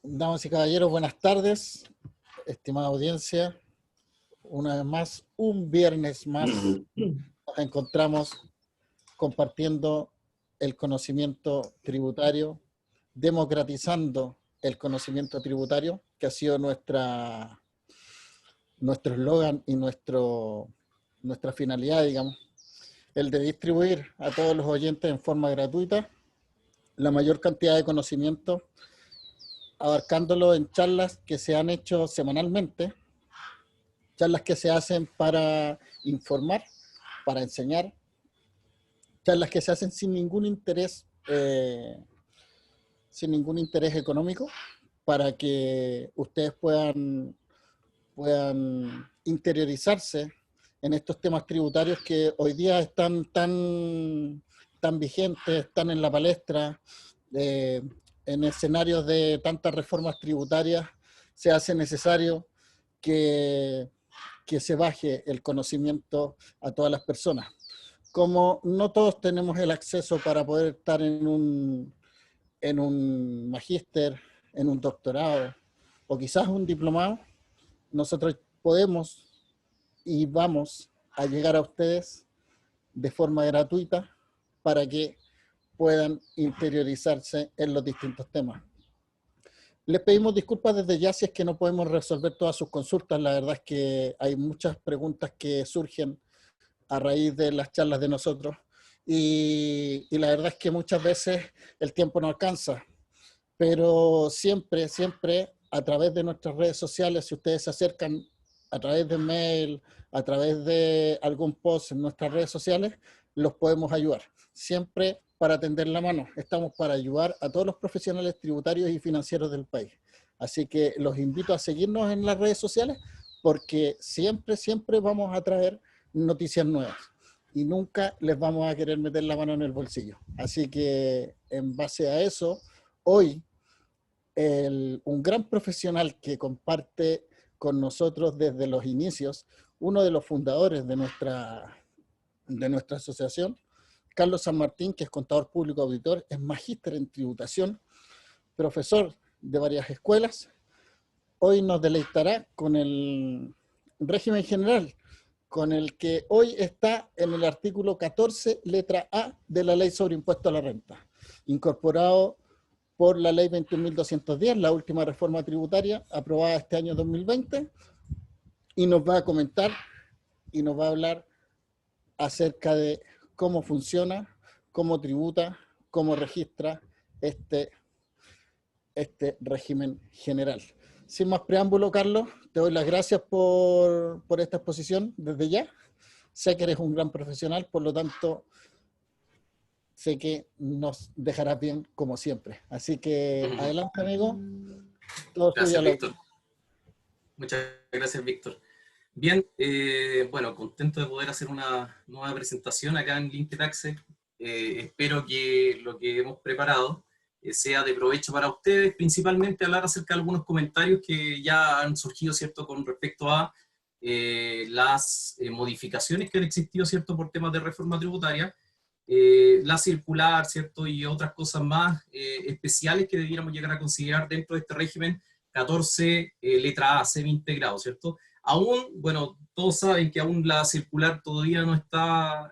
Damas y caballeros, buenas tardes, estimada audiencia. Una vez más, un viernes más, nos encontramos compartiendo el conocimiento tributario, democratizando el conocimiento tributario, que ha sido nuestro eslogan y nuestra finalidad, digamos, el de distribuir a todos los oyentes en forma gratuita la mayor cantidad de conocimiento, abarcándolo en charlas que se han hecho semanalmente, charlas que se hacen para informar, para enseñar, charlas que se hacen sin ningún interés económico, para que ustedes puedan interiorizarse en estos temas tributarios que hoy día están tan vigentes, están en la palestra, en escenarios de tantas reformas tributarias. Se hace necesario que se baje el conocimiento a todas las personas. Como no todos tenemos el acceso para poder estar en un magíster, en un doctorado o quizás un diplomado, nosotros podemos y vamos a llegar a ustedes de forma gratuita para que puedan interiorizarse en los distintos temas. Les pedimos disculpas desde ya si es que no podemos resolver todas sus consultas. La verdad es que hay muchas preguntas que surgen a raíz de las charlas de nosotros y la verdad es que muchas veces el tiempo no alcanza, pero siempre a través de nuestras redes sociales, si ustedes se acercan a través de mail, a través de algún post en nuestras redes sociales, los podemos ayudar. Siempre para tender la mano. Estamos para ayudar a todos los profesionales tributarios y financieros del país. Así que los invito a seguirnos en las redes sociales porque siempre vamos a traer noticias nuevas y nunca les vamos a querer meter la mano en el bolsillo. Así que en base a eso, hoy un gran profesional que comparte con nosotros desde los inicios, uno de los fundadores de nuestra asociación, Carlos San Martín, que es contador público auditor, es magíster en tributación, profesor de varias escuelas. Hoy nos deleitará con el régimen general, con el que hoy está en el artículo 14, letra A de la Ley sobre Impuesto a la Renta, incorporado por la Ley 21.210, la última reforma tributaria aprobada este año 2020, y nos va a comentar y nos va a hablar acerca de cómo funciona, cómo tributa, cómo registra este régimen general. Sin más preámbulo, Carlos, te doy las gracias por esta exposición desde ya. Sé que eres un gran profesional, por lo tanto, sé que nos dejarás bien como siempre. Así que adelante, amigo. Todo gracias, Víctor. Muchas gracias, Víctor. Bien, bueno, contento de poder hacer una nueva presentación acá en LinkedTaxe. Espero que lo que hemos preparado sea de provecho para ustedes, principalmente hablar acerca de algunos comentarios que ya han surgido, ¿cierto?, con respecto a las modificaciones que han existido, ¿cierto?, por temas de reforma tributaria, la circular, ¿cierto?, y otras cosas más especiales que debiéramos llegar a considerar dentro de este régimen 14, letra A, semi-integrado, ¿cierto? Aún, bueno, todos saben que aún la circular todavía no está,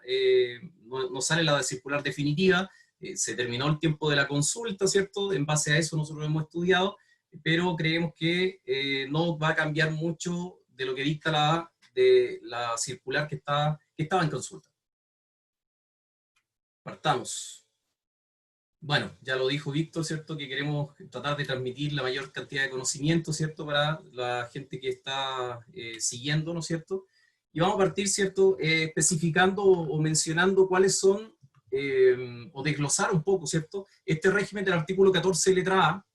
no sale la circular definitiva, se terminó el tiempo de la consulta, ¿cierto? En base a eso nosotros hemos estudiado, pero creemos que no va a cambiar mucho de lo que dicta la circular que estaba en consulta. Partamos. Bueno, ya lo dijo Víctor, ¿cierto? Que queremos tratar de transmitir la mayor cantidad de conocimiento, ¿cierto? Para la gente que está siguiendo, ¿no es cierto? Y vamos a partir, ¿cierto? Especificando o mencionando cuáles son, o desglosar un poco, ¿cierto? Este régimen del artículo 14, letra A,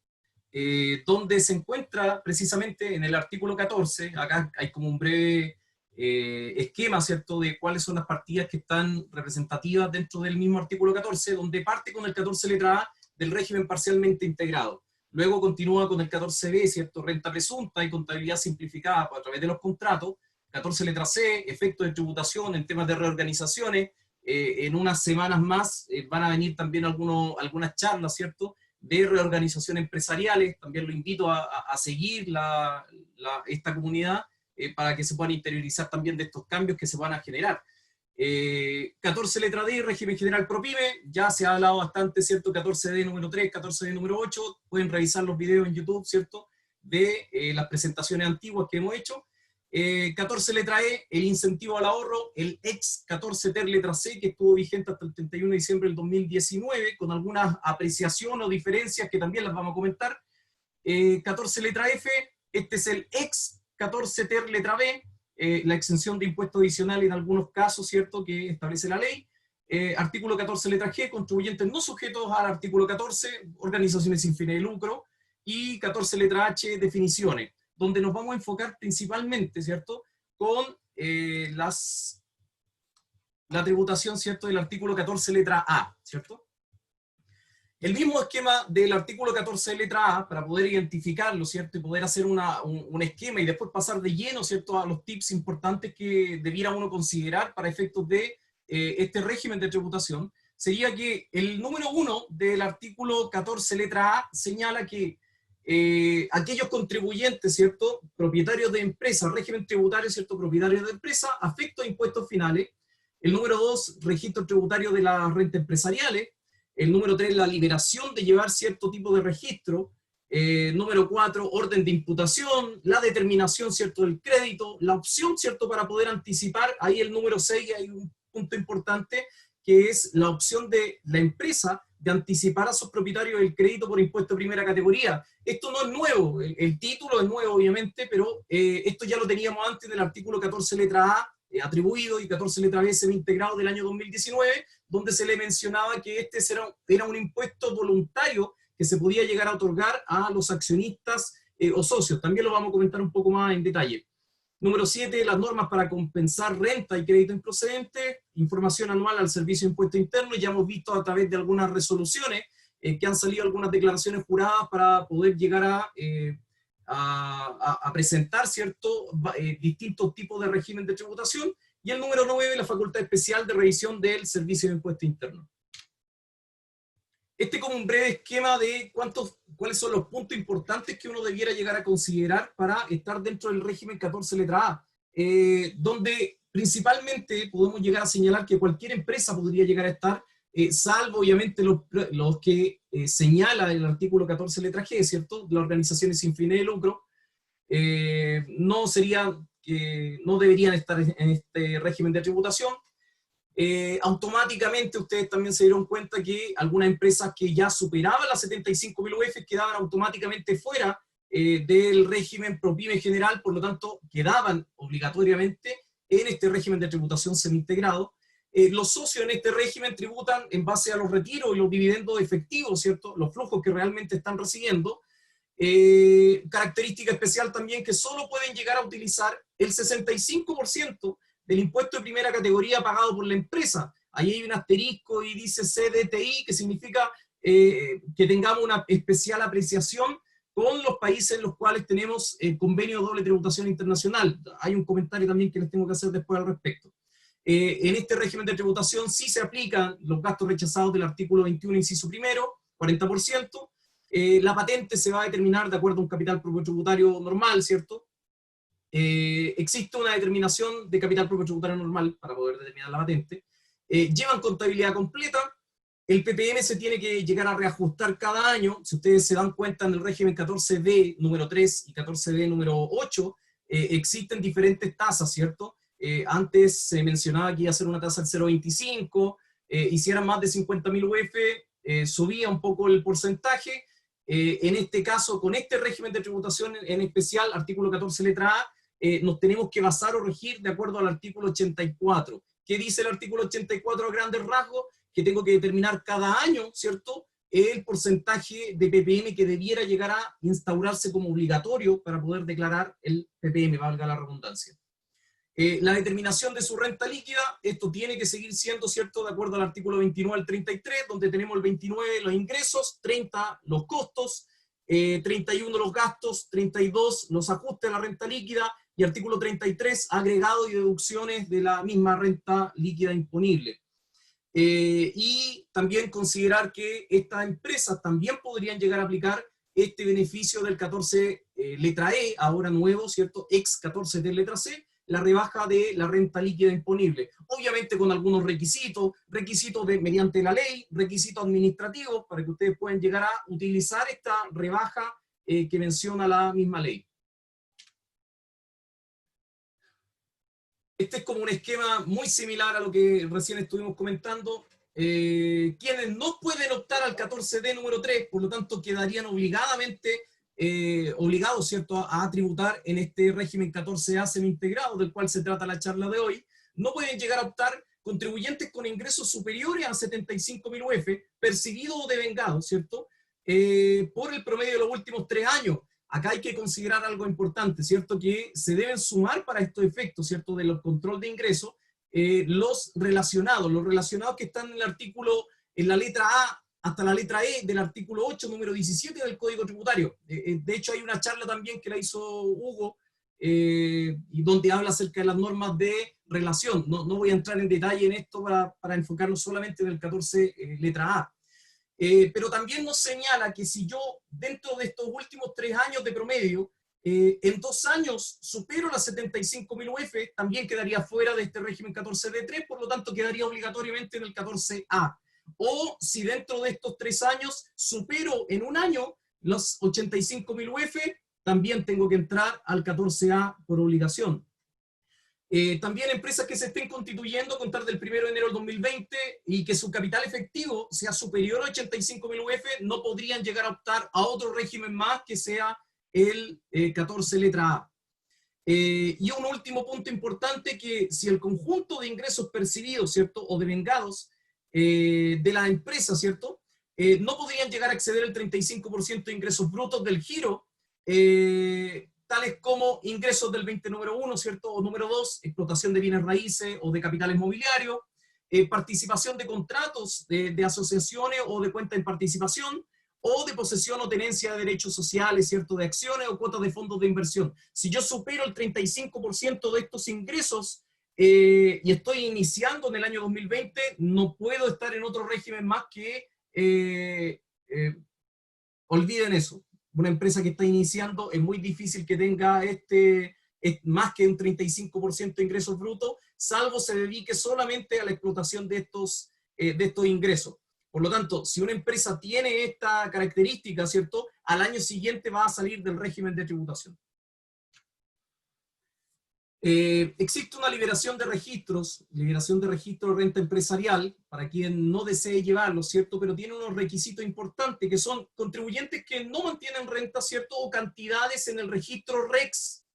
donde se encuentra precisamente en el artículo 14, acá hay como un breve esquema, ¿cierto?, de cuáles son las partidas que están representativas dentro del mismo artículo 14, donde parte con el 14 letra A del régimen parcialmente integrado. Luego continúa con el 14b, ¿cierto?, renta presunta y contabilidad simplificada a través de los contratos. 14 letra C, efectos de tributación en temas de reorganizaciones. En unas semanas más van a venir también algunas charlas, ¿cierto?, de reorganización empresariales. También lo invito a seguir esta comunidad para que se puedan interiorizar también de estos cambios que se van a generar. 14 letra D, régimen general ProPyme, ya se ha hablado bastante, ¿cierto? 14D número 3, 14D número 8, pueden revisar los videos en YouTube, ¿cierto? De las presentaciones antiguas que hemos hecho. 14 letra E, el incentivo al ahorro, el ex 14 ter letra C, que estuvo vigente hasta el 31 de diciembre del 2019, con algunas apreciaciones o diferencias que también las vamos a comentar. 14 letra F, este es el ex 14 ter letra B, la exención de impuesto adicional en algunos casos, ¿cierto?, que establece la ley. Artículo 14 letra G, contribuyentes no sujetos al artículo 14, organizaciones sin fines de lucro. Y 14 letra H, definiciones, donde nos vamos a enfocar principalmente, ¿cierto?, con la tributación, ¿cierto?, del artículo 14 letra A, ¿cierto? El mismo esquema del artículo 14 letra A, para poder identificarlo, ¿cierto?, y poder hacer un esquema y después pasar de lleno, ¿cierto?, a los tips importantes que debiera uno considerar para efectos de este régimen de tributación, sería que el número 1 del artículo 14 letra A señala que aquellos contribuyentes, ¿cierto?, propietarios de empresas, régimen tributario, ¿cierto?, propietarios de empresas, afectos a impuestos finales. El número 2, registro tributario de las rentas empresariales. El número 3, la liberación de llevar cierto tipo de registro. Número 4, orden de imputación, la determinación, ¿cierto?, del crédito, la opción, ¿cierto?, para poder anticipar. Ahí el número 6, hay un punto importante, que es la opción de la empresa de anticipar a sus propietarios el crédito por impuesto de primera categoría. Esto no es nuevo, el título es nuevo obviamente, pero esto ya lo teníamos antes del artículo 14 letra A atribuido y 14 letra B semi-integrado del año 2019, donde se le mencionaba que este era un impuesto voluntario que se podía llegar a otorgar a los accionistas o socios. También lo vamos a comentar un poco más en detalle. Número 7, las normas para compensar renta y crédito improcedente, información anual al Servicio de Impuesto Interno. Ya hemos visto a través de algunas resoluciones que han salido algunas declaraciones juradas para poder llegar a presentar, ¿cierto?, distintos tipos de régimen de tributación. Y el número 9, la facultad especial de revisión del Servicio de Impuesto Interno. Este como un breve esquema de cuáles son los puntos importantes que uno debiera llegar a considerar para estar dentro del régimen 14 letra A, donde principalmente podemos llegar a señalar que cualquier empresa podría llegar a estar, salvo obviamente los que señala el artículo 14 letra G, ¿cierto?, las organizaciones sin fines de lucro, no deberían estar en este régimen de tributación. Automáticamente ustedes también se dieron cuenta que algunas empresas que ya superaban las 75.000 UF quedaban automáticamente fuera del régimen ProPyme general, por lo tanto quedaban obligatoriamente en este régimen de tributación semi-integrado. Los socios en este régimen tributan en base a los retiros y los dividendos efectivos, ¿cierto?, los flujos que realmente están recibiendo. Característica especial también que solo pueden llegar a utilizar el 65% del impuesto de primera categoría pagado por la empresa. Ahí hay un asterisco y dice CDTI, que significa que tengamos una especial apreciación con los países en los cuales tenemos convenio de doble tributación internacional. Hay un comentario también que les tengo que hacer después al respecto. En este régimen de tributación sí se aplican los gastos rechazados del artículo 21, inciso primero, 40%. La patente se va a determinar de acuerdo a un capital propio tributario normal, ¿cierto? Existe una determinación de capital propio tributario normal para poder determinar la patente. Llevan contabilidad completa. El PPM se tiene que llegar a reajustar cada año. Si ustedes se dan cuenta, en el régimen 14D número 3 y 14D número 8 existen diferentes tasas, ¿cierto? Antes se mencionaba que iba a ser una tasa del 0,25, hicieran más de 50.000 UF, subía un poco el porcentaje. En este caso, con este régimen de tributación en especial, artículo 14 letra A, nos tenemos que basar o regir de acuerdo al artículo 84. ¿Qué dice el artículo 84 a grandes rasgos? Que tengo que determinar cada año, ¿cierto?, el porcentaje de PPM que debiera llegar a instaurarse como obligatorio para poder declarar el PPM, valga la redundancia. La determinación de su renta líquida, esto tiene que seguir siendo, ¿cierto?, de acuerdo al artículo 29 al 33, donde tenemos el 29 los ingresos, 30 los costos, 31 los gastos, 32 los ajustes a la renta líquida, y artículo 33, agregado y deducciones de la misma renta líquida imponible. Y también considerar que estas empresas también podrían llegar a aplicar este beneficio del 14 letra E, ahora nuevo, ¿cierto? Ex 14 de letra C, la rebaja de la renta líquida imponible. Obviamente con algunos requisitos, mediante la ley, requisitos administrativos, para que ustedes puedan llegar a utilizar esta rebaja que menciona la misma ley. Este es como un esquema muy similar a lo que recién estuvimos comentando. Quienes no pueden optar al 14D número 3, por lo tanto quedarían obligados, ¿cierto?, a tributar en este régimen 14A semi-integrado, del cual se trata la charla de hoy. No pueden llegar a optar contribuyentes con ingresos superiores a 75.000 UF, percibidos o devengados, ¿cierto?, por el promedio de los últimos 3 años. Acá hay que considerar algo importante, ¿cierto?, que se deben sumar para estos efectos, ¿cierto?, de los control de ingresos, los relacionados que están en el artículo, en la letra A hasta la letra E del artículo 8, número 17 del Código Tributario. De hecho, hay una charla también que la hizo Hugo, y donde habla acerca de las normas de relación. No voy a entrar en detalle en esto para enfocarnos solamente en el 14 letra A. Pero también nos señala que si yo, dentro de estos últimos 3 años de promedio, en 2 años supero las 75.000 UF, también quedaría fuera de este régimen 14D3, por lo tanto quedaría obligatoriamente en el 14A. O si dentro de estos 3 años supero en un año los 85.000 UF, también tengo que entrar al 14A por obligación. También empresas que se estén constituyendo a contar del 1 de enero del 2020 y que su capital efectivo sea superior a 85.000 UF, no podrían llegar a optar a otro régimen más que sea el 14 letra A. Y un último punto importante, que si el conjunto de ingresos percibidos, ¿cierto?, o devengados de la empresa, ¿cierto?, no podrían llegar a exceder el 35% de ingresos brutos del giro, tales como ingresos del 20 número 1, ¿cierto?, o número 2, explotación de bienes raíces o de capitales mobiliarios, participación de contratos de asociaciones o de cuenta en participación, o de posesión o tenencia de derechos sociales, ¿cierto?, de acciones o cuotas de fondos de inversión. Si yo supero el 35% de estos ingresos y estoy iniciando en el año 2020, no puedo estar en otro régimen más que, olviden eso. Una empresa que está iniciando es muy difícil que tenga más que un 35% de ingresos brutos, salvo se dedique solamente a la explotación de estos ingresos. Por lo tanto, si una empresa tiene esta característica, ¿cierto?, al año siguiente va a salir del régimen de tributación. Existe una liberación de registros de renta empresarial, para quien no desee llevarlo, ¿cierto?, pero tiene unos requisitos importantes, que son contribuyentes que no mantienen renta, ¿cierto?, o cantidades en el registro REX,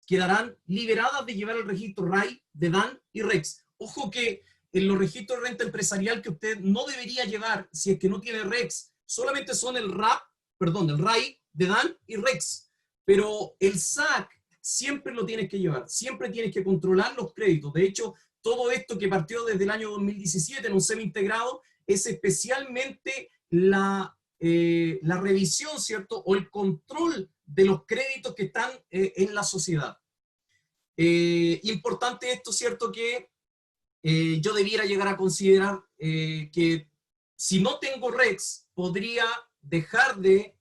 quedarán liberadas de llevar el registro RAI, de DAN y REX. Ojo que en los registros de renta empresarial que usted no debería llevar si es que no tiene REX, solamente son el RAI, de DAN y REX, pero el SAC siempre lo tienes que llevar, siempre tienes que controlar los créditos. De hecho, todo esto que partió desde el año 2017 en un semi-integrado es especialmente la revisión, ¿cierto?, o el control de los créditos que están en la sociedad. Importante esto, ¿cierto?, que yo debiera llegar a considerar que si no tengo REX, podría dejar de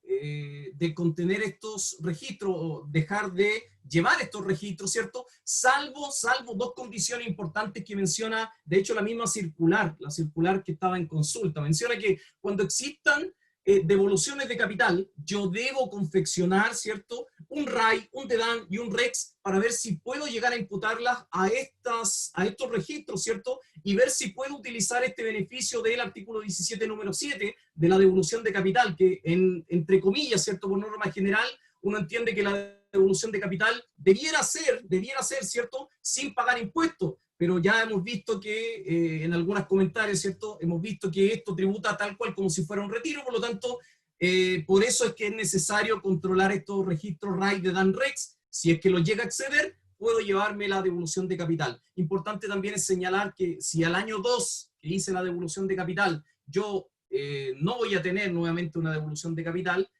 contener estos registros, o dejar de llevar estos registros, ¿cierto?, salvo 2 condiciones importantes que menciona, de hecho, la misma circular, la circular que estaba en consulta. Menciona que cuando existan devoluciones de capital, yo debo confeccionar, ¿cierto?, un RAI, un DEDAN y un REX para ver si puedo llegar a imputarlas a estos registros, ¿cierto?, y ver si puedo utilizar este beneficio del artículo 17, número 7, de la devolución de capital, que entre comillas, ¿cierto?, por norma general, uno entiende que la devolución de capital debiera ser, ¿cierto?, sin pagar impuestos, pero ya hemos visto que en algunos comentarios, ¿cierto?, hemos visto que esto tributa tal cual como si fuera un retiro, por lo tanto, por eso es que es necesario controlar estos registros RAI de DAN REX. Si es que los llega a exceder, puedo llevarme la devolución de capital. Importante también es señalar que si al año 2 que hice la devolución de capital, yo no voy a tener nuevamente una devolución de capital,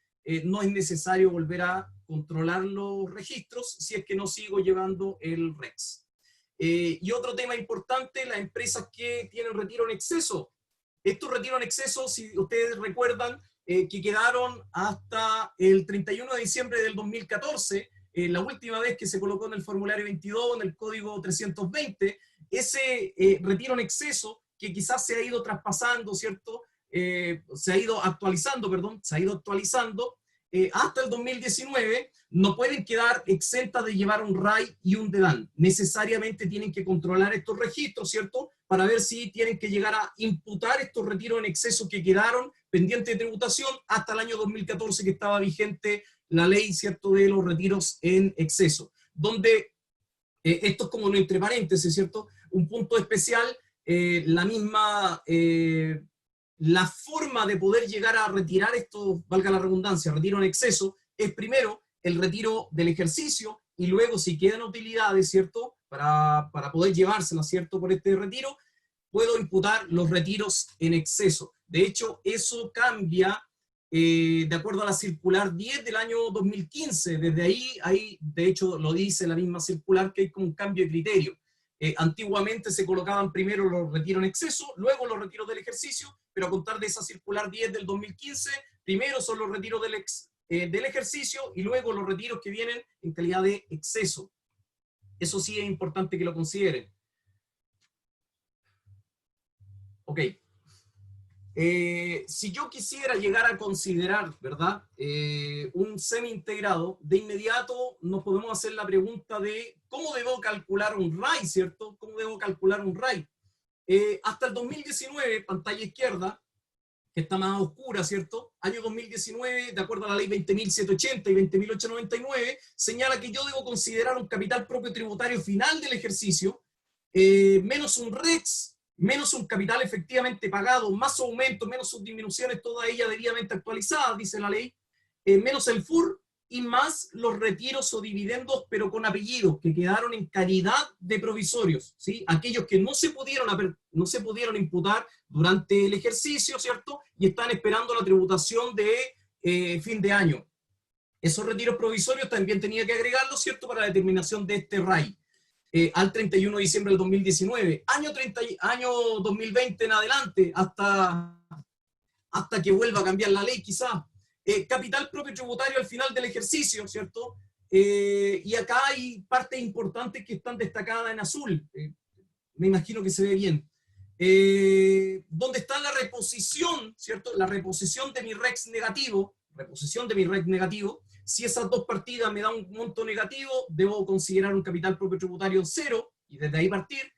no es necesario volver a controlar los registros si es que no sigo llevando el REX. Y otro tema importante, las empresas que tienen retiro en exceso. Estos retiros en exceso, si ustedes recuerdan, que quedaron hasta el 31 de diciembre del 2014, la última vez que se colocó en el formulario 22, en el código 320, ese retiro en exceso que quizás se ha ido traspasando, ¿cierto? Se ha ido actualizando, hasta el 2019, no pueden quedar exentas de llevar un RAI y un DEDAN. Necesariamente tienen que controlar estos registros, ¿cierto? Para ver si tienen que llegar a imputar estos retiros en exceso que quedaron pendientes de tributación hasta el año 2014, que estaba vigente la ley, ¿cierto?, de los retiros en exceso. Donde, esto es como lo entre paréntesis, ¿cierto? Un punto especial, la forma de poder llegar a retirar esto, valga la redundancia, retiro en exceso, es primero el retiro del ejercicio y luego si quedan utilidades, ¿cierto?, para poder llevárselas, ¿cierto?, por este retiro, puedo imputar los retiros en exceso. De hecho, eso cambia de acuerdo a la circular 10 del año 2015. Desde ahí, de hecho, lo dice la misma circular, que hay como un cambio de criterio. Antiguamente se colocaban primero los retiros en exceso, luego los retiros del ejercicio, pero a contar de esa circular 10 del 2015, primero son los retiros del ejercicio y luego los retiros que vienen en calidad de exceso. Eso sí es importante que lo consideren. Ok. Si yo quisiera llegar a considerar, ¿verdad?, un semi-integrado, de inmediato nos podemos hacer la pregunta de ¿cómo debo calcular un RAI, ¿cierto? ¿Cómo debo calcular un RAI? Hasta el 2019, pantalla izquierda, que está más oscura, ¿cierto? Año 2019, de acuerdo a la ley 20.780 y 20.899, señala que yo debo considerar un capital propio tributario final del ejercicio, menos un REX, menos un capital efectivamente pagado, más su aumento, menos sus disminuciones, todas ellas debidamente actualizadas, dice la ley, menos el FUR y más los retiros o dividendos, pero con apellidos, que quedaron en calidad de provisorios, ¿sí? Aquellos que no se pudieron imputar durante el ejercicio, ¿cierto? Y están esperando la tributación de fin de año. Esos retiros provisorios también tenía que agregarlos, ¿cierto?, para la determinación de este RAI. Al 31 de diciembre del 2019, año 2020 en adelante, hasta que vuelva a cambiar la ley quizás. Capital propio tributario al final del ejercicio, ¿cierto? Y acá hay partes importantes que están destacadas en azul. Me imagino que se ve bien. Donde está la reposición, ¿cierto? La reposición de mi REX negativo, si esas dos partidas me dan un monto negativo, debo considerar un capital propio tributario 0 y desde ahí partir.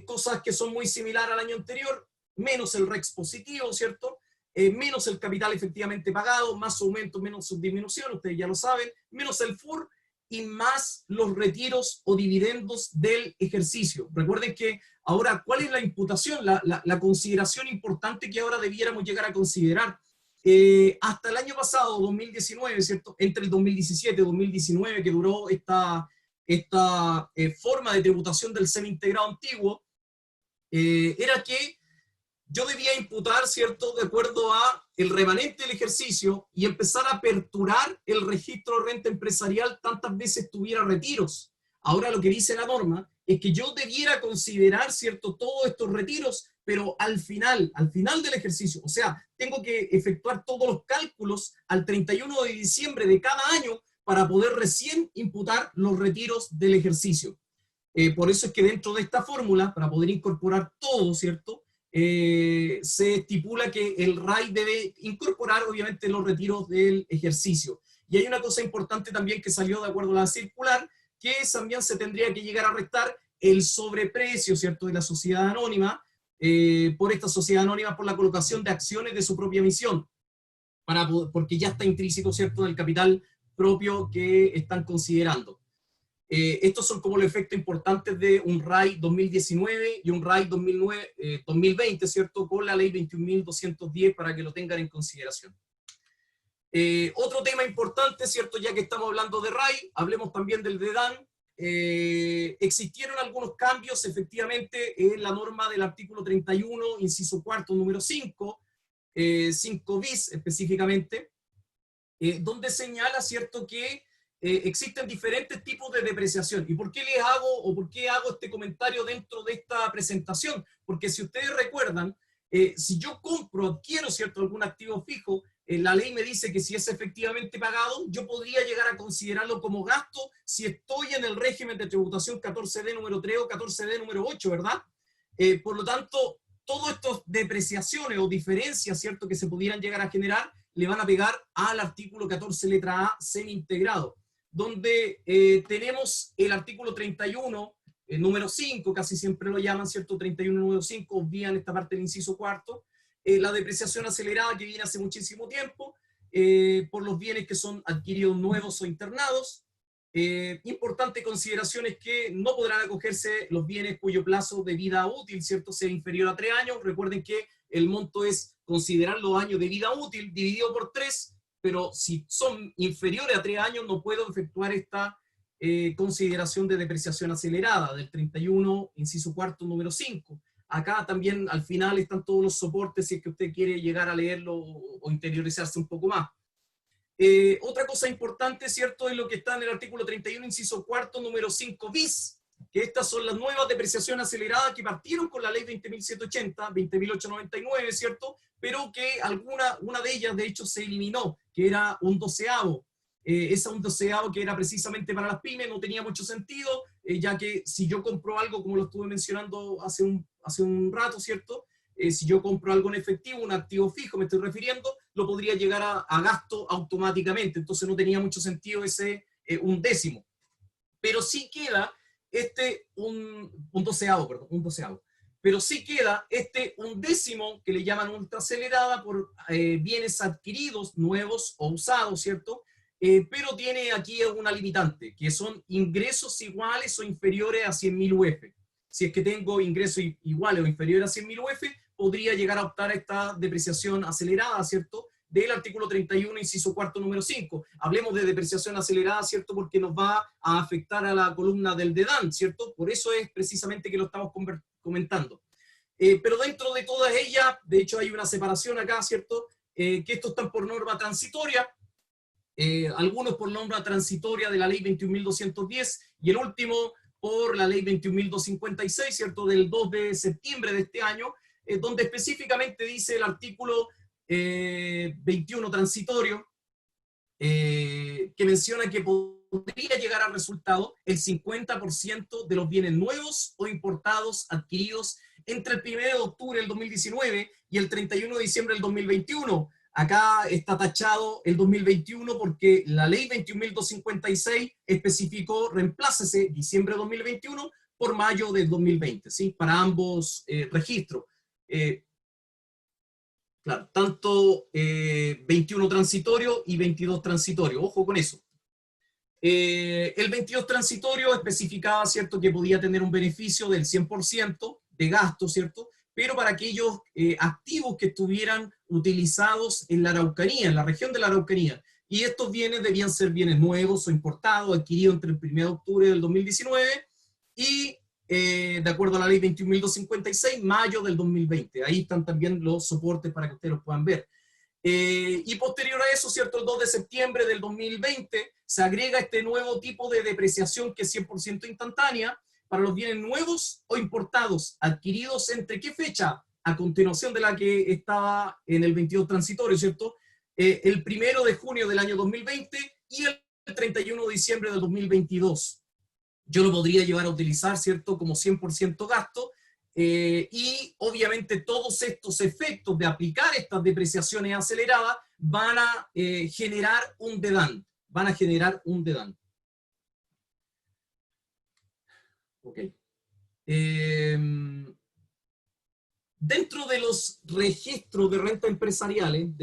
Cosas que son muy similares al año anterior, menos el REX positivo, ¿cierto? Menos el capital efectivamente pagado, más su aumento, menos su disminución, ustedes ya lo saben, menos el FUR y más los retiros o dividendos del ejercicio. Recuerden que ahora, ¿cuál es la imputación? La consideración importante que ahora debiéramos llegar a considerar. Hasta el año pasado, 2019, ¿cierto? Entre el 2017 y 2019, que duró esta forma de tributación del semi-integrado antiguo, era que yo debía imputar, ¿cierto?, de acuerdo a el remanente del ejercicio y empezar a aperturar el registro de renta empresarial tantas veces tuviera retiros. Ahora lo que dice la norma es que yo debiera considerar, ¿cierto?, todos estos retiros, pero al final del ejercicio. O sea, tengo que efectuar todos los cálculos al 31 de diciembre de cada año para poder recién imputar los retiros del ejercicio. Por eso es que dentro de esta fórmula, para poder incorporar todo, ¿cierto?, se estipula que el RAI debe incorporar obviamente los retiros del ejercicio. Y hay una cosa importante también que salió de acuerdo a la circular, que también se tendría que llegar a restar el sobreprecio, ¿cierto?, de la sociedad anónima, por esta sociedad anónima por la colocación de acciones de su propia emisión, porque ya está intrínseco, ¿cierto?, del capital propio que están considerando. Estos son como los efectos importantes de un RAI 2019 y un RAI 2020, ¿cierto?, con la ley 21.210 para que lo tengan en consideración. Otro tema importante, ¿cierto?, ya que estamos hablando de RAI, hablemos también del DEDAN. Existieron algunos cambios, efectivamente, en la norma del artículo 31, inciso cuarto, número 5, 5 bis específicamente, donde señala, ¿cierto?, que existen diferentes tipos de depreciación. ¿Y por qué les hago o por qué hago este comentario dentro de esta presentación? Porque si ustedes recuerdan, si yo adquiero, ¿cierto?, algún activo fijo, la ley me dice que si es efectivamente pagado, yo podría llegar a considerarlo como gasto si estoy en el régimen de tributación 14D número 3 o 14D número 8, ¿verdad? Por lo tanto, todas estas depreciaciones o diferencias, ¿cierto?, que se pudieran llegar a generar, le van a pegar al artículo 14 letra A semi-integrado, donde tenemos el artículo 31, número 5, casi siempre lo llaman, ¿cierto? 31 número 5, obvian esta parte del inciso cuarto, la depreciación acelerada que viene hace muchísimo tiempo, por los bienes que son adquiridos nuevos o internados. Importante consideración es que no podrán acogerse los bienes cuyo plazo de vida útil, ¿cierto?, sea inferior a 3 años. Recuerden que el monto es considerar los años de vida útil dividido por 3, pero si son inferiores a 3 años no puedo efectuar esta consideración de depreciación acelerada del 31, inciso cuarto, número 5. Acá también al final están todos los soportes si es que usted quiere llegar a leerlo o interiorizarse un poco más. Otra cosa importante, ¿cierto?, es lo que está en el artículo 31, inciso cuarto, número 5 bis, que estas son las nuevas depreciaciones aceleradas que partieron con la ley 20.780, 20.899, ¿cierto?, pero que una de ellas de hecho se eliminó, que era un doceavo. Esa un doceavo que era precisamente para las pymes no tenía mucho sentido, ya que si yo compro algo, como lo estuve mencionando hace un rato, ¿cierto?, si yo compro algo en efectivo, un activo fijo, me estoy refiriendo, lo podría llegar a gasto automáticamente, entonces no tenía mucho sentido ese un décimo. Pero sí queda un doceavo. Pero sí queda un décimo que le llaman ultra acelerada por bienes adquiridos, nuevos o usados, ¿cierto? Pero tiene aquí una limitante, que son ingresos iguales o inferiores a 100.000 UF. Si es que tengo ingresos iguales o inferiores a 100.000 UF, podría llegar a optar a esta depreciación acelerada, ¿cierto?, del artículo 31, inciso cuarto, número 5. Hablemos de depreciación acelerada, ¿cierto?, porque nos va a afectar a la columna del DEDAN, ¿cierto? Por eso es precisamente que lo estamos comentando. Pero dentro de todas ellas, de hecho hay una separación acá, ¿cierto?, que estos están por norma transitoria, algunos por norma transitoria de la ley 21.210 y el último por la ley 21.256, ¿cierto?, del 2 de septiembre de este año, donde específicamente dice el artículo 21 transitorio, que menciona que podría llegar al resultado el 50% de los bienes nuevos o importados adquiridos entre el 1 de octubre del 2019 y el 31 de diciembre del 2021. Acá está tachado el 2021 porque la ley 21.256 especificó, reemplácese diciembre de 2021 por mayo del 2020, ¿sí?, para ambos registros. Claro, tanto 21 transitorio y 22 transitorio, ojo con eso. El 22 transitorio especificaba, ¿cierto?, que podía tener un beneficio del 100% de gasto, ¿cierto?, pero para aquellos activos que estuvieran utilizados en la Araucanía, en la región de la Araucanía. Y estos bienes debían ser bienes nuevos o importados, adquiridos entre el 1 de octubre del 2019 y de acuerdo a la ley 21.256, mayo del 2020. Ahí están también los soportes para que ustedes los puedan ver. Y posterior a eso, ¿cierto?, el 2 de septiembre del 2020 se agrega este nuevo tipo de depreciación que es 100% instantánea para los bienes nuevos o importados, adquiridos entre qué fecha, a continuación de la que estaba en el 22 transitorio, ¿cierto? El 1 de junio del año 2020 y el 31 de diciembre del 2022. Yo lo podría llevar a utilizar, ¿cierto?, como 100% gasto, y obviamente todos estos efectos de aplicar estas depreciaciones aceleradas van a generar un DEDAN, Ok. Dentro de los registros de renta empresariales,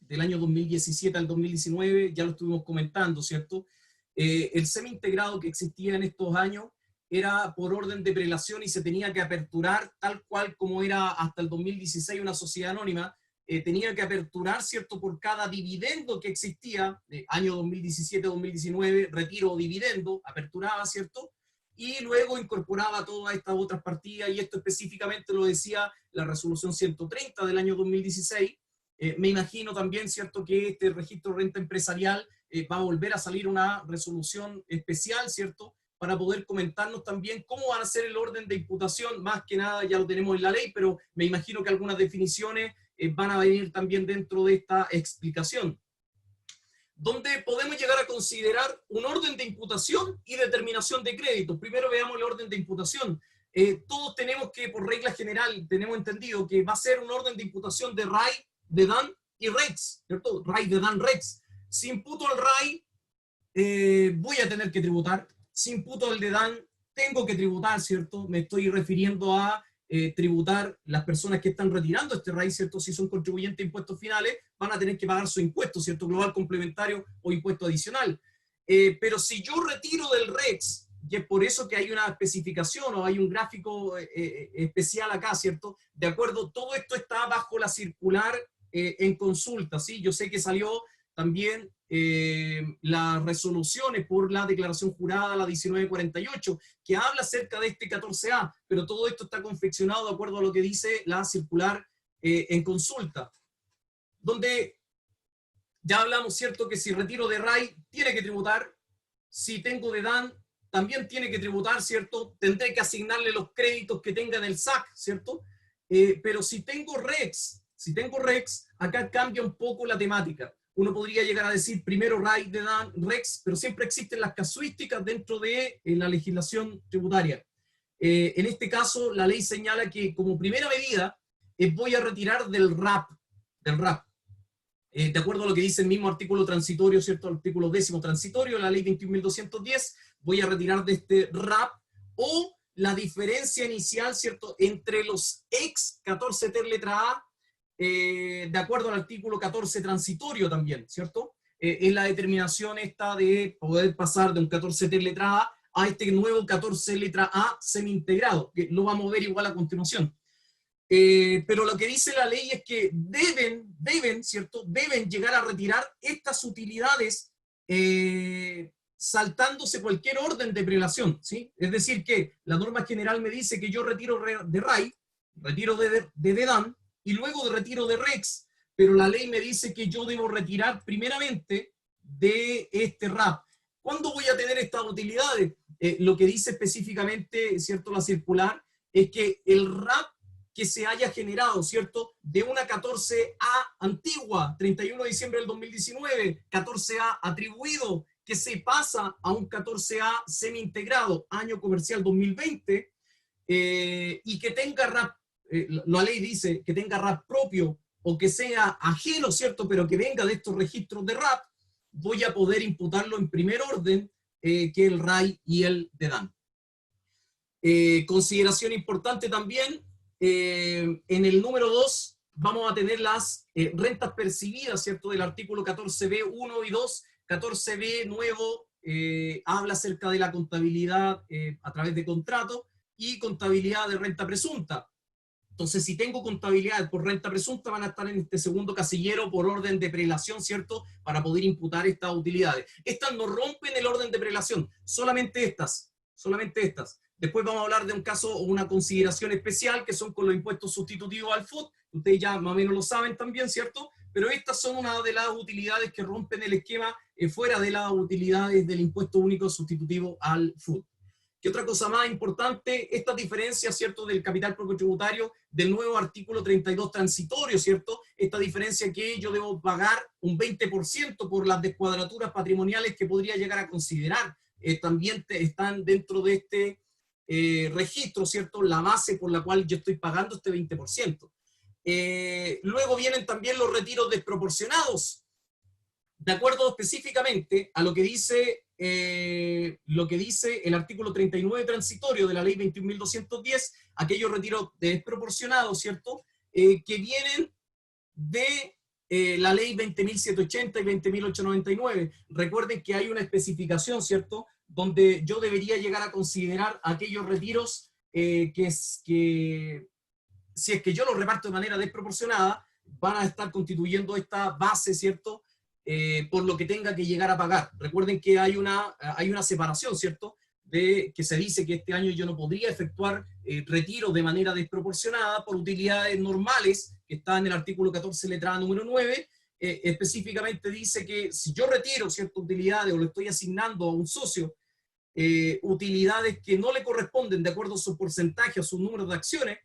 del año 2017 al 2019, ya lo estuvimos comentando, ¿cierto? El semi-integrado que existía en estos años era por orden de prelación y se tenía que aperturar tal cual como era hasta el 2016 una sociedad anónima, tenía que aperturar, ¿cierto?, por cada dividendo que existía, año 2017-2019, retiro o dividendo, aperturaba, ¿cierto?, y luego incorporaba todas estas otras partidas, y esto específicamente lo decía la resolución 130 del año 2016. Me imagino también, ¿cierto?, que este registro de renta empresarial va a volver a salir una resolución especial, ¿cierto?, para poder comentarnos también cómo van a ser el orden de imputación. Más que nada ya lo tenemos en la ley, pero me imagino que algunas definiciones van a venir también dentro de esta explicación, donde podemos llegar a considerar un orden de imputación y determinación de créditos. Primero veamos el orden de imputación. Todos tenemos que, por regla general, tenemos entendido que va a ser un orden de imputación de RAI, de DAN y REX, ¿cierto? RAI, de DAN, REX. Si imputo el RAI, voy a tener que tributar. Si imputo el de DAN, tengo que tributar, ¿cierto? Me estoy refiriendo a tributar las personas que están retirando este RAI, ¿cierto? Si son contribuyentes de impuestos finales, van a tener que pagar su impuesto, ¿cierto? Global complementario o impuesto adicional. Pero si yo retiro del REX, y es por eso que hay una especificación o hay un gráfico especial acá, ¿cierto? De acuerdo, todo esto está bajo la circular en consulta, ¿sí? Yo sé que salió también las resoluciones por la declaración jurada, la 1948, que habla acerca de este 14A, pero todo esto está confeccionado de acuerdo a lo que dice la circular en consulta, donde ya hablamos, ¿cierto?, que si retiro de RAI, tiene que tributar. Si tengo de DAN, también tiene que tributar, ¿cierto? Tendré que asignarle los créditos que tenga en el SAC, ¿cierto? Pero si tengo REX, acá cambia un poco la temática. Uno podría llegar a decir primero RAI, de DAN, REX, pero siempre existen las casuísticas dentro de la legislación tributaria. En este caso, la ley señala que como primera medida voy a retirar del RAP, de acuerdo a lo que dice el mismo artículo transitorio, ¿cierto? El artículo 10º transitorio de la ley 21.210, voy a retirar de este RAP o la diferencia inicial, ¿cierto?, entre los ex 14 ter letra A, de acuerdo al artículo 14 transitorio también, ¿cierto? En la determinación esta de poder pasar de un 14 ter letra A este nuevo 14 letra A semi-integrado, que lo vamos a ver igual a continuación. Pero lo que dice la ley es que deben, ¿cierto?, deben llegar a retirar estas utilidades saltándose cualquier orden de prelación, ¿sí? Es decir, que la norma general me dice que yo retiro de RAI, retiro de DAN, y luego retiro de REX, pero la ley me dice que yo debo retirar primeramente de este RAP. ¿Cuándo voy a tener estas utilidades? Lo que dice específicamente, ¿cierto?, la circular, es que el RAP que se haya generado, ¿cierto?, de una 14A antigua, 31 de diciembre del 2019, 14A atribuido, que se pasa a un 14A semi-integrado, año comercial 2020, y que tenga RAP, la ley dice que tenga RAP propio, o que sea ajeno, ¿cierto?, pero que venga de estos registros de RAP, voy a poder imputarlo en primer orden, que el RAI y el de DAN. Consideración importante también, en el número 2 vamos a tener las rentas percibidas, ¿cierto?, del artículo 14b 1 y 2. 14b nuevo habla acerca de la contabilidad a través de contrato y contabilidad de renta presunta. Entonces, si tengo contabilidad por renta presunta, van a estar en este segundo casillero por orden de prelación, ¿cierto?, para poder imputar estas utilidades. Estas no rompen el orden de prelación, solamente estas. Después vamos a hablar de un caso o una consideración especial que son con los impuestos sustitutivos al FUT. Ustedes ya más o menos lo saben también, ¿cierto? Pero estas son una de las utilidades que rompen el esquema fuera de las utilidades del impuesto único sustitutivo al FUT. ¿Qué otra cosa más importante? Esta diferencia, ¿cierto?, del capital propio tributario, del nuevo artículo 32 transitorio, ¿cierto? Esta diferencia que yo debo pagar un 20% por las descuadraturas patrimoniales que podría llegar a considerar. También están dentro de este registro, ¿cierto?, la base por la cual yo estoy pagando este 20%. Luego vienen también los retiros desproporcionados, de acuerdo específicamente a lo que dice el artículo 39 transitorio de la ley 21.210, aquellos retiros desproporcionados, ¿cierto?, que vienen de la ley 20.780 y 20.899. Recuerden que hay una especificación, ¿cierto?, donde yo debería llegar a considerar aquellos retiros que si es que yo los reparto de manera desproporcionada, van a estar constituyendo esta base, ¿cierto?, por lo que tenga que llegar a pagar. Recuerden que hay una separación, ¿cierto?, de que se dice que este año yo no podría efectuar retiros de manera desproporcionada por utilidades normales, que está en el artículo 14 letra A número 9, específicamente dice que si yo retiro ciertas utilidades o le estoy asignando a un socio utilidades que no le corresponden de acuerdo a su porcentaje, a su número de acciones,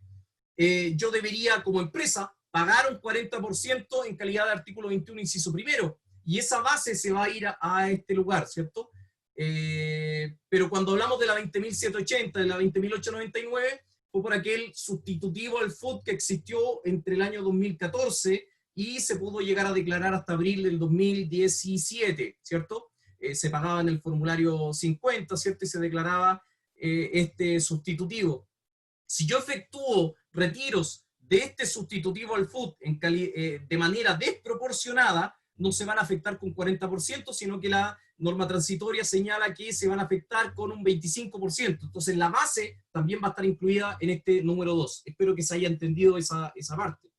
yo debería como empresa pagar un 40% en calidad de artículo 21, inciso primero, y esa base se va a ir a este lugar, ¿cierto? Pero cuando hablamos de la 20.780, de la 20.899, fue por aquel sustitutivo al FUT que existió entre el año 2014 y se pudo llegar a declarar hasta abril del 2017, ¿cierto? Se pagaba en el formulario 50, ¿cierto? Y se declaraba este sustitutivo. Si yo efectúo retiros de este sustitutivo al FUT de manera desproporcionada, no se van a afectar con 40%, sino que la norma transitoria señala que se van a afectar con un 25%. Entonces la base también va a estar incluida en este número 2. Espero que se haya entendido esa parte.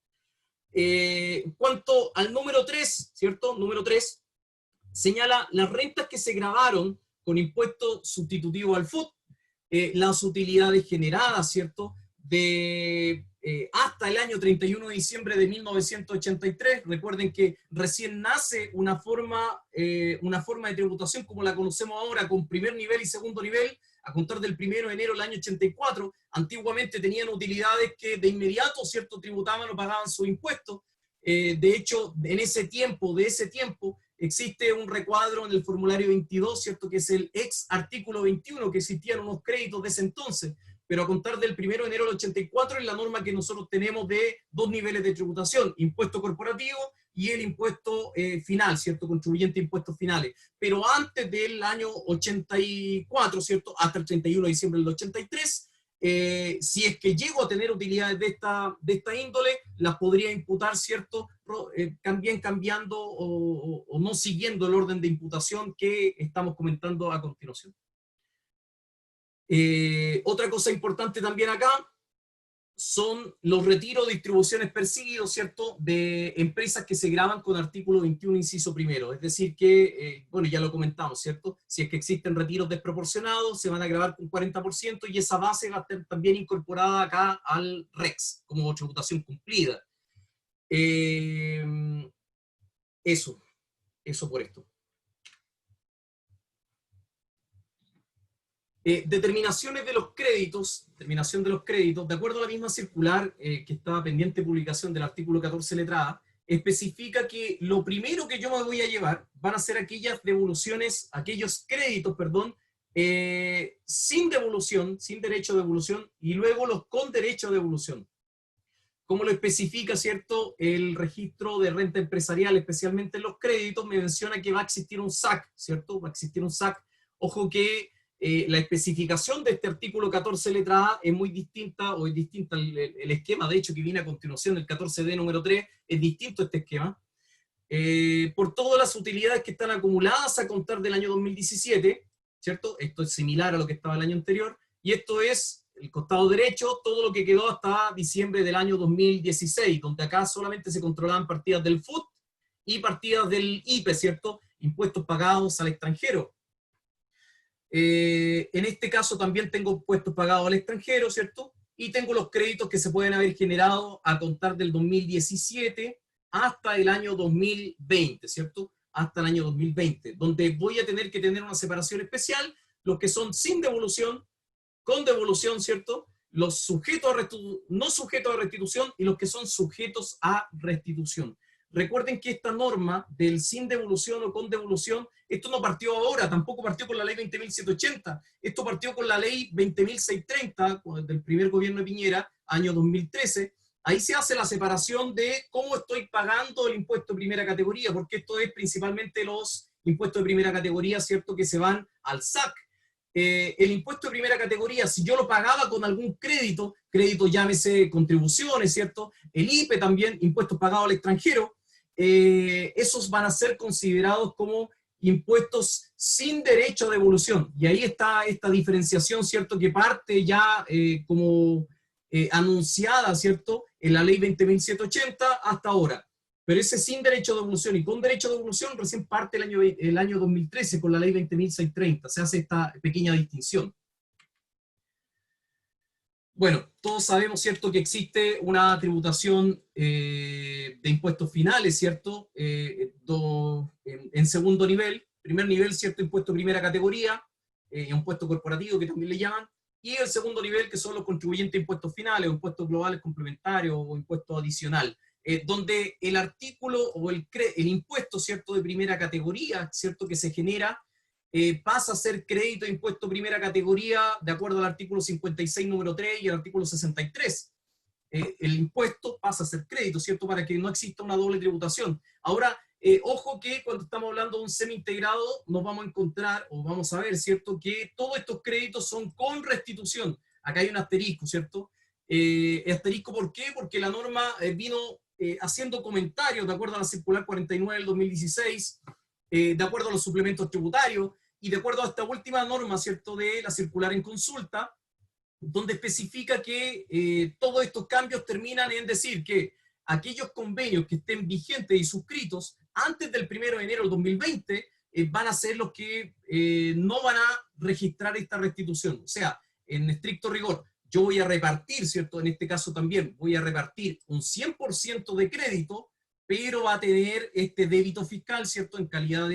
En cuanto al número 3, ¿cierto? Número 3 señala las rentas que se grabaron con impuesto sustitutivo al FUT, las utilidades generadas, ¿cierto? Hasta el año 31 de diciembre de 1983. Recuerden que recién nace una forma de tributación como la conocemos ahora, con primer nivel y segundo nivel, a contar del 1 de enero del año 84. Antiguamente tenían utilidades que de inmediato, ¿cierto?, tributaban o pagaban sus impuestos. De hecho, de ese tiempo, existe un recuadro en el formulario 22, ¿cierto?, que es el ex artículo 21, que existían unos créditos de ese entonces, pero a contar del 1 de enero del 84 es la norma que nosotros tenemos de 2 niveles de tributación, impuesto corporativo y el impuesto final, ¿cierto?, contribuyente de impuestos finales. Pero antes del año 84, ¿cierto?, hasta el 31 de diciembre del 83, si es que llego a tener utilidades de esta índole, las podría imputar, ¿cierto?, también cambiando o no siguiendo el orden de imputación que estamos comentando a continuación. Otra cosa importante también acá son los retiros de distribuciones percibidos, ¿cierto?, de empresas que se graban con artículo 21, inciso primero. Es decir que, bueno, ya lo comentamos, ¿cierto? Si es que existen retiros desproporcionados, se van a grabar con 40% y esa base va a estar también incorporada acá al REX, como tributación cumplida. Eso por esto. Determinación de los créditos, de acuerdo a la misma circular que estaba pendiente de publicación del artículo 14 letra A, especifica que lo primero que yo me voy a llevar van a ser aquellas devoluciones, aquellos créditos, perdón, sin devolución, sin derecho de devolución, y luego los con derecho de devolución. Como lo especifica, ¿cierto?, el registro de renta empresarial, especialmente en los créditos, me menciona que va a existir un SAC, ¿cierto? Va a existir un SAC. Ojo que la especificación de este artículo 14 letra A es muy distinta, o es distinta el esquema, de hecho, que viene a continuación, el 14D número 3, es distinto este esquema. Por todas las utilidades que están acumuladas a contar del año 2017, ¿cierto? Esto es similar a lo que estaba el año anterior, y esto es el costado derecho, todo lo que quedó hasta diciembre del año 2016, donde acá solamente se controlaban partidas del FUT y partidas del IPE, ¿cierto? Impuestos pagados al extranjero. En este caso también tengo impuestos pagados al extranjero, ¿cierto? Y tengo los créditos que se pueden haber generado a contar del 2017 hasta el año 2020, ¿cierto? Hasta el año 2020, donde voy a tener que tener una separación especial, los que son sin devolución, con devolución, ¿cierto? Los sujetos no sujetos a restitución y los que son sujetos a restitución. Recuerden que esta norma del sin devolución o con devolución, esto no partió ahora, tampoco partió con la ley 20.780, esto partió con la ley 20.630 del primer gobierno de Piñera, año 2013. Ahí se hace la separación de cómo estoy pagando el impuesto de primera categoría, porque esto es principalmente los impuestos de primera categoría, ¿cierto?, que se van al SAC. El impuesto de primera categoría, si yo lo pagaba con algún crédito llámese contribuciones, ¿cierto? El IPE también, impuestos pagados al extranjero, esos van a ser considerados como impuestos sin derecho de devolución. Y ahí está esta diferenciación, ¿cierto?, que parte ya como anunciada, ¿cierto?, en la ley 20.780 hasta ahora. Pero ese sin derecho de devolución y con derecho de devolución recién parte el año 2013 con la ley 20.630. Se hace esta pequeña distinción. Bueno, todos sabemos, ¿cierto?, que existe una tributación de impuestos finales, ¿cierto? En segundo nivel, primer nivel, ¿cierto?, impuesto de primera categoría, impuesto corporativo, que también le llaman, y el segundo nivel, que son los contribuyentes de impuestos finales, o impuestos globales complementarios, o impuesto adicional, donde el artículo o el impuesto, ¿cierto?, de primera categoría, ¿cierto?, que se genera, pasa a ser crédito de impuesto primera categoría de acuerdo al artículo 56, número 3 y el artículo 63. El impuesto pasa a ser crédito, ¿cierto? Para que no exista una doble tributación. Ahora, ojo que cuando estamos hablando de un semi-integrado, nos vamos a encontrar, o vamos a ver, ¿cierto?, que todos estos créditos son con restitución. Acá hay un asterisco, ¿cierto? Asterisco, ¿por qué? Porque la norma vino haciendo comentarios de acuerdo a la circular 49 del 2016, de acuerdo a los suplementos tributarios, y de acuerdo a esta última norma, ¿cierto?, de la circular en consulta, donde especifica que todos estos cambios terminan en decir que aquellos convenios que estén vigentes y suscritos antes del 1 de enero del 2020 van a ser los que no van a registrar esta restitución. O sea, en estricto rigor, yo voy a repartir, ¿cierto? En este caso también voy a repartir un 100% de crédito, pero va a tener este débito fiscal, ¿cierto?, en calidad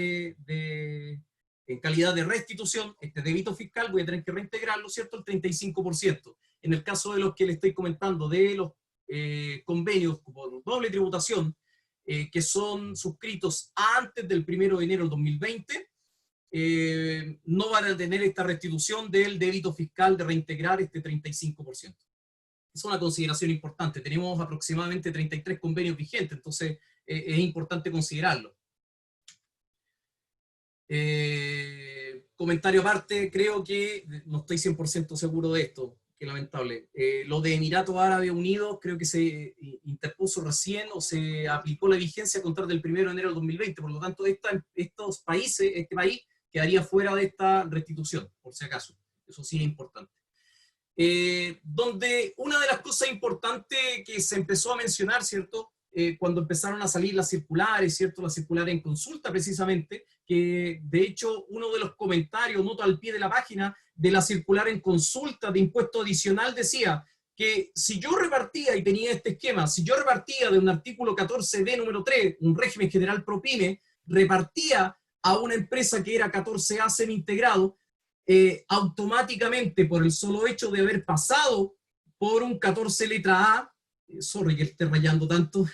de restitución. Este débito fiscal voy a tener que reintegrarlo, ¿cierto?, el 35%. En el caso de los que le estoy comentando, de los convenios por doble tributación, que son suscritos antes del 1 de enero del 2020, no van a tener esta restitución del débito fiscal de reintegrar este 35%. Es una consideración importante. Tenemos aproximadamente 33 convenios vigentes, entonces es importante considerarlo. Comentario aparte, creo que no estoy 100% seguro de esto, que lamentable. Lo de Emiratos Árabes Unidos creo que se interpuso recién o se aplicó la vigencia a contar del 1 de enero del 2020, por lo tanto estos países, este país quedaría fuera de esta restitución, por si acaso. Eso sí es importante. Donde una de las cosas importantes que se empezó a mencionar, ¿cierto?, cuando empezaron a salir las circulares, ¿cierto?, la circular en consulta precisamente, que de hecho uno de los comentarios, nota al pie de la página, de la circular en consulta de impuesto adicional decía que si yo repartía, y tenía este esquema, si yo repartía de un artículo 14D número 3, un régimen general pro pyme, repartía a una empresa que era 14A semi-integrado, automáticamente por el solo hecho de haber pasado por un 14 letra A, sorry que esté rayando tanto,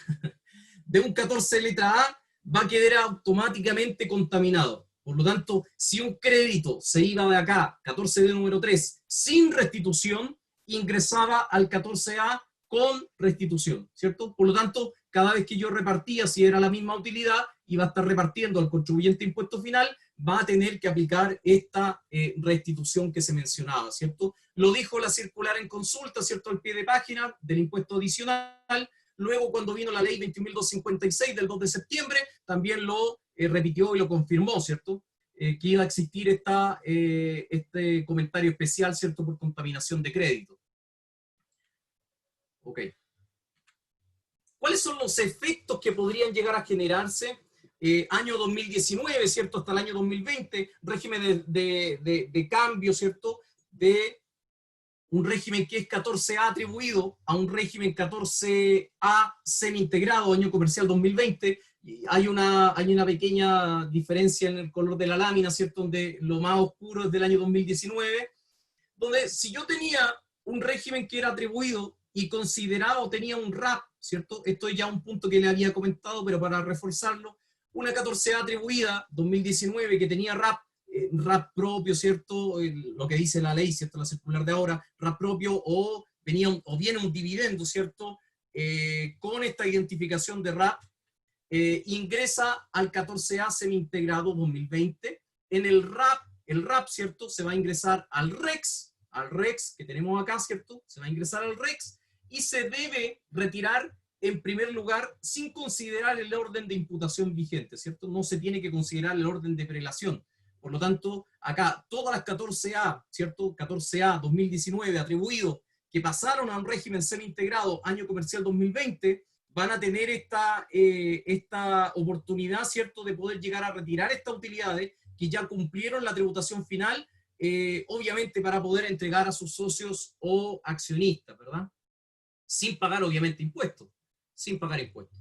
de un 14 letra A, va a quedar automáticamente contaminado. Por lo tanto, si un crédito se iba de acá, 14D número 3, sin restitución, ingresaba al 14A con restitución, ¿cierto? Por lo tanto, cada vez que yo repartía, si era la misma utilidad, iba a estar repartiendo al contribuyente impuesto final, va a tener que aplicar esta restitución que se mencionaba, ¿cierto? Lo dijo la circular en consulta, ¿cierto?, al pie de página del impuesto adicional. Luego, cuando vino la ley 21.256 del 2 de septiembre, también lo repitió y lo confirmó, ¿cierto?, que iba a existir este comentario especial, ¿cierto?, por contaminación de crédito. Ok. ¿Cuáles son los efectos que podrían llegar a generarse? Año 2019, ¿cierto?, hasta el año 2020, régimen de cambio, ¿cierto?, de un régimen que es 14A atribuido a un régimen 14A semi-integrado, año comercial 2020. Hay una pequeña diferencia en el color de la lámina, ¿cierto?, donde lo más oscuro es del año 2019, donde si yo tenía un régimen que era atribuido y considerado tenía un RAP, ¿cierto? Esto es ya un punto que le había comentado, pero para reforzarlo, una 14A atribuida 2019 que tenía RAP, RAP propio, ¿cierto? Lo que dice la ley, ¿cierto?, la circular de ahora, RAP propio, o viene un dividendo, ¿cierto?, con esta identificación de RAP, ingresa al 14A semi-integrado 2020. En el RAP, ¿cierto?, se va a ingresar al REX que tenemos acá, ¿cierto? Se va a ingresar al REX y se debe retirar en primer lugar sin considerar el orden de imputación vigente, ¿cierto? No se tiene que considerar el orden de prelación. Por lo tanto, acá todas las 14A, ¿cierto? 14A 2019 atribuidos que pasaron a un régimen semi-integrado año comercial 2020, van a tener esta oportunidad, ¿cierto?, de poder llegar a retirar estas utilidades que ya cumplieron la tributación final obviamente para poder entregar a sus socios o accionistas, ¿verdad? Sin pagar obviamente impuestos, sin pagar impuestos.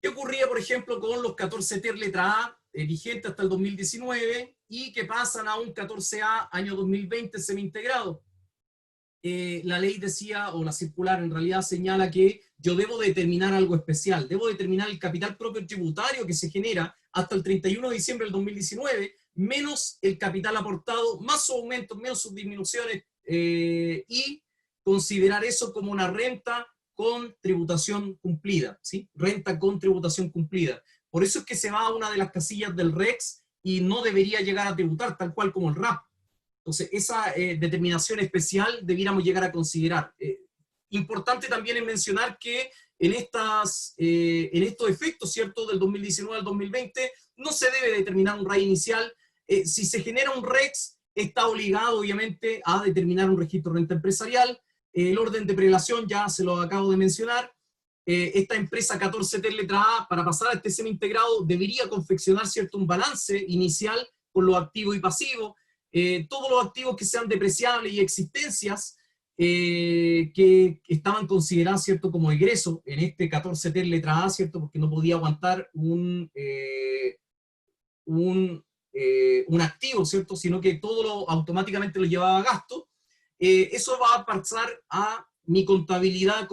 ¿Qué ocurría, por ejemplo, con los 14 TER letra A vigentes hasta el 2019 y que pasan a un 14A año 2020 semi-integrado? La ley decía, o la circular en realidad señala que yo debo determinar algo especial, debo determinar el capital propio tributario que se genera hasta el 31 de diciembre del 2019, menos el capital aportado, más sus aumentos, menos sus disminuciones, y considerar eso como una renta con tributación cumplida, ¿sí? Renta con tributación cumplida. Por eso es que se va a una de las casillas del REX y no debería llegar a tributar, tal cual como el RAP. Entonces, esa determinación especial debiéramos llegar a considerar. Importante también es mencionar que en estos efectos, ¿cierto?, del 2019 al 2020, no se debe determinar un RAI inicial. Si se genera un REX, está obligado, obviamente, a determinar un registro de renta empresarial. El orden de prelación ya se lo acabo de mencionar. Esta empresa 14T letra A, para pasar a este semi-integrado, debería confeccionar, ¿cierto?, un balance inicial con los activos y pasivos. Todos los activos que sean depreciables y existencias que estaban considerados, ¿cierto?, como egreso en este 14T letra A, ¿cierto?, porque no podía aguantar un activo, ¿cierto?, sino que todo automáticamente lo llevaba a gasto. Eso va a pasar a mi contabilidad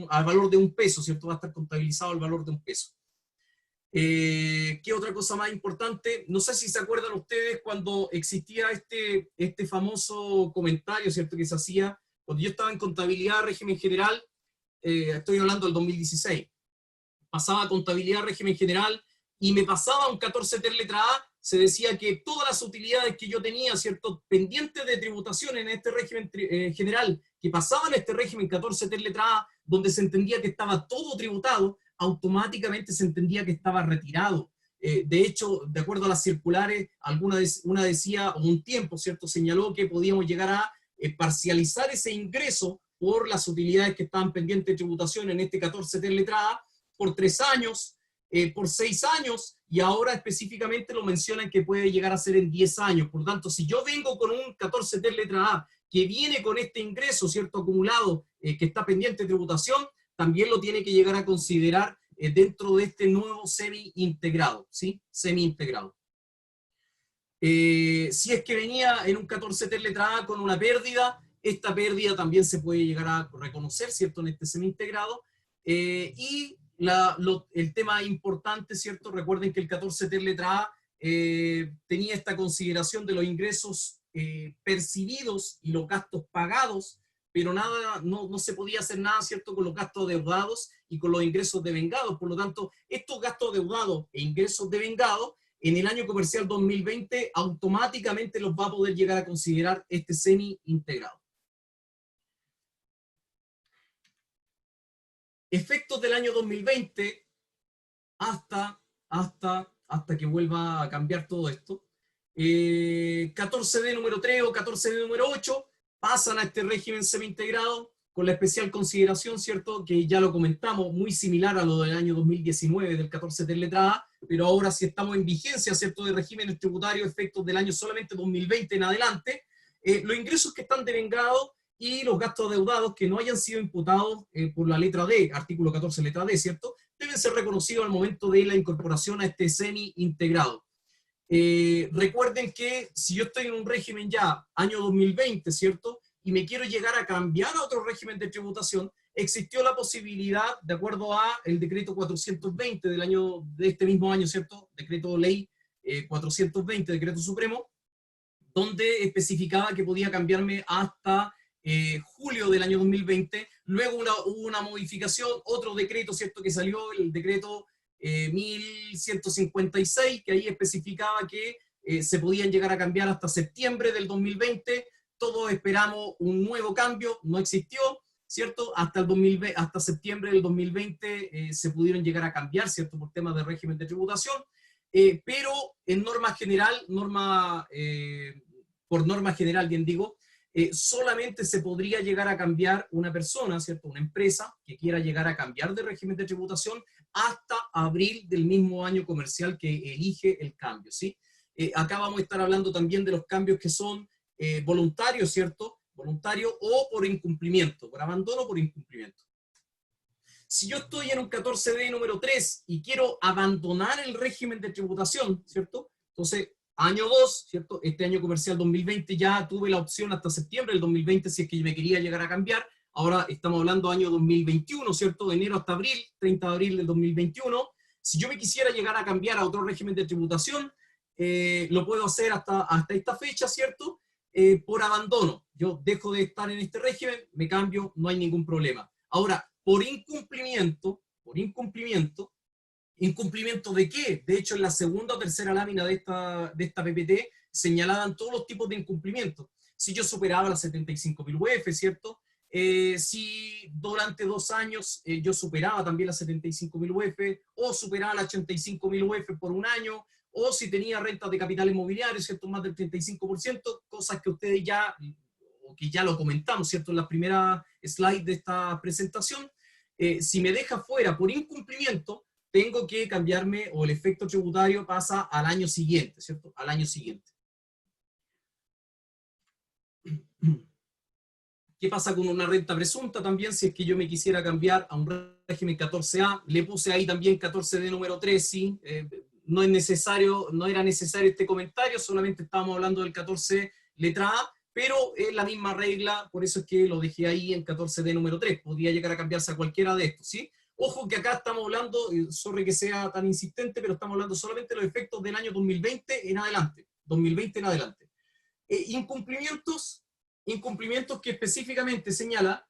al valor de $1, ¿cierto? Va a estar contabilizado al valor de $1. ¿Qué otra cosa más importante? No sé si se acuerdan ustedes cuando existía este famoso comentario, ¿cierto?, que se hacía cuando yo estaba en contabilidad régimen general, estoy hablando del 2016, pasaba a contabilidad régimen general y me pasaba un 14 TER letra A, se decía que todas las utilidades que yo tenía, ¿cierto?, pendientes de tributación en este régimen general, que pasaban a este régimen 14 TER letra A, donde se entendía que estaba todo tributado, automáticamente se entendía que estaba retirado. De hecho, de acuerdo a las circulares, una decía, o un tiempo, ¿cierto?, señaló que podíamos llegar a parcializar ese ingreso por las utilidades que estaban pendientes de tributación en este 14 TER letra A, por 3 años, por 6 años, y ahora específicamente lo mencionan que puede llegar a ser en 10 años. Por lo tanto, si yo vengo con un 14 TER letra A que viene con este ingreso, ¿cierto?, acumulado, que está pendiente de tributación, también lo tiene que llegar a considerar dentro de este nuevo semi-integrado, ¿sí? Semi-integrado. Si es que venía en un 14 TER letra A con una pérdida, esta pérdida también se puede llegar a reconocer, ¿cierto?, en este semi-integrado. Y el tema importante, ¿cierto? Recuerden que el 14 TER letra A tenía esta consideración de los ingresos percibidos y los gastos pagados, pero no se podía hacer nada, ¿cierto?, con los gastos adeudados y con los ingresos devengados. Por lo tanto, estos gastos adeudados e ingresos devengados, en el año comercial 2020, automáticamente los va a poder llegar a considerar este semi-integrado. Efectos del año 2020 hasta que vuelva a cambiar todo esto. 14D número 3 o 14D número 8 pasan a este régimen semi-integrado con la especial consideración, ¿cierto?, que ya lo comentamos, muy similar a lo del año 2019 del 14 TER letra A, pero ahora sí estamos en vigencia, ¿cierto?, de regímenes tributarios, efectos del año solamente 2020 en adelante. Los ingresos que están devengados y los gastos adeudados que no hayan sido imputados por la letra D, artículo 14 letra D, ¿cierto?, deben ser reconocidos al momento de la incorporación a este semi-integrado. Recuerden que si yo estoy en un régimen ya año 2020, ¿cierto?, y me quiero llegar a cambiar a otro régimen de tributación, existió la posibilidad, de acuerdo a el decreto 420 de este mismo año, ¿cierto?, decreto ley 420, decreto supremo, donde especificaba que podía cambiarme hasta julio del año 2020. Luego hubo una modificación, otro decreto, ¿cierto?, que salió, el decreto 1156, que ahí especificaba que se podían llegar a cambiar hasta septiembre del 2020. Todos esperamos un nuevo cambio, no existió, ¿cierto? Hasta septiembre del 2020 se pudieron llegar a cambiar, ¿cierto?, por temas de régimen de tributación, pero en norma general, por norma general, bien digo, solamente se podría llegar a cambiar una persona, ¿cierto?, una empresa que quiera llegar a cambiar de régimen de tributación hasta abril del mismo año comercial que elige el cambio, ¿sí? Acá vamos a estar hablando también de los cambios que son voluntarios, ¿cierto? Voluntario o por incumplimiento, por abandono o por incumplimiento. Si yo estoy en un 14D número 3 y quiero abandonar el régimen de tributación, ¿cierto? Entonces, año 2, ¿cierto? Este año comercial 2020 ya tuve la opción hasta septiembre del 2020 si es que me quería llegar a cambiar. Ahora estamos hablando año 2021, ¿cierto? De enero hasta abril, 30 de abril del 2021. Si yo me quisiera llegar a cambiar a otro régimen de tributación, lo puedo hacer hasta esta fecha, ¿cierto? Por abandono. Yo dejo de estar en este régimen, me cambio, no hay ningún problema. Ahora, por incumplimiento, ¿incumplimiento de qué? De hecho, en la segunda o tercera lámina de esta PPT señalaban todos los tipos de incumplimiento. Si yo superaba las 75.000 UF, ¿cierto? Si durante 2 años yo superaba también las 75.000 UF, o superaba las 85.000 UF por un año, o si tenía rentas de capital inmobiliario, ¿cierto? Más del 35%, cosas que ustedes ya, o que ya lo comentamos, ¿cierto? En la primera slide de esta presentación. Si me deja fuera por incumplimiento, tengo que cambiarme, o el efecto tributario pasa al año siguiente, ¿cierto? Al año siguiente. ¿Qué pasa con una renta presunta también? Si es que yo me quisiera cambiar a un régimen 14A, le puse ahí también 14D número 3, ¿sí? No es necesario, no era necesario este comentario, solamente estábamos hablando del 14 letra A, pero es la misma regla, por eso es que lo dejé ahí en 14D número 3, podría llegar a cambiarse a cualquiera de estos, ¿sí? Ojo que acá estamos hablando, sorry que sea tan insistente, pero estamos hablando solamente de los efectos del año 2020 en adelante, 2020 en adelante. Incumplimientos que específicamente señala,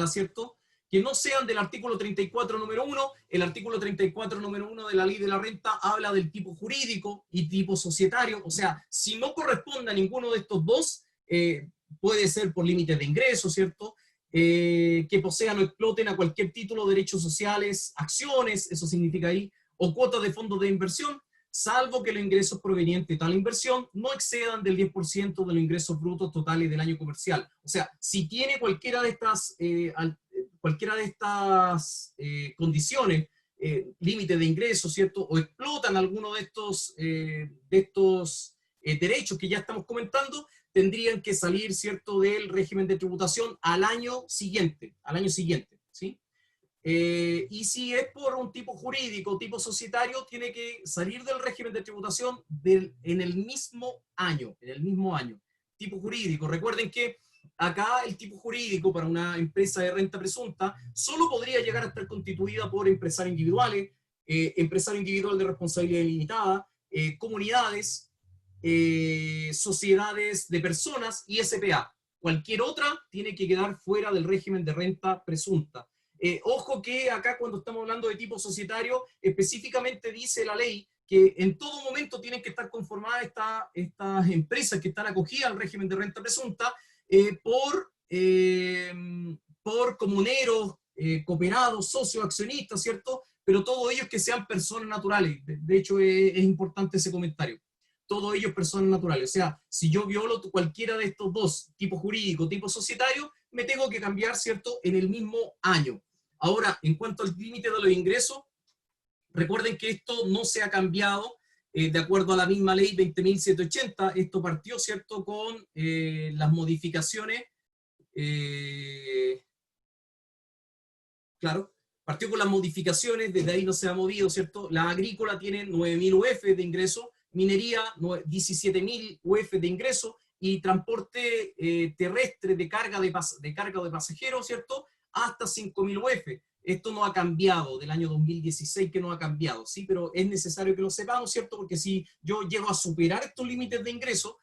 ¿cierto? Que no sean del artículo 34 número 1, el artículo 34 número 1 de la ley de la renta habla del tipo jurídico y tipo societario, o sea, si no corresponde a ninguno de estos dos, puede ser por límites de ingreso, ¿cierto? Que posean o exploten a cualquier título derechos sociales, acciones, eso significa ahí, o cuotas de fondos de inversión, salvo que los ingresos provenientes de tal inversión no excedan del 10% de los ingresos brutos totales del año comercial. O sea, si tiene cualquiera de estas condiciones, límite de ingresos, ¿cierto? O explotan alguno de estos derechos que ya estamos comentando, tendrían que salir, ¿cierto?, del régimen de tributación al año siguiente, ¿sí? Y si es por un tipo jurídico, tipo societario, tiene que salir del régimen de tributación en el mismo año, Tipo jurídico, recuerden que acá el tipo jurídico para una empresa de renta presunta solo podría llegar a estar constituida por empresarios individuales, empresario individual de responsabilidad limitada, comunidades, sociedades de personas y SPA. Cualquier otra tiene que quedar fuera del régimen de renta presunta. Ojo que acá cuando estamos hablando de tipo societario, específicamente dice la ley que en todo momento tienen que estar conformadas estas empresas que están acogidas al régimen de renta presunta por comuneros, cooperados, socios, accionistas, ¿cierto? Pero todos ellos que sean personas naturales. De hecho, es importante ese comentario. Todos ellos personas naturales. O sea, si yo violo cualquiera de estos dos, tipo jurídico, tipo societario, me tengo que cambiar, ¿cierto?, en el mismo año. Ahora, en cuanto al límite de los ingresos, recuerden que esto no se ha cambiado de acuerdo a la misma ley 20.780. Esto partió, ¿cierto?, con las modificaciones. Claro, partió con las modificaciones, desde ahí no se ha movido, ¿cierto? La agrícola tiene 9.000 UF de ingreso, minería 17.000 UF de ingreso, y transporte terrestre de carga o de pasajeros, ¿cierto?, hasta 5.000 UF. Esto no ha cambiado del año 2016, que no ha cambiado, ¿sí? Pero es necesario que lo sepamos, ¿cierto? Porque si yo llego a superar estos límites de ingreso,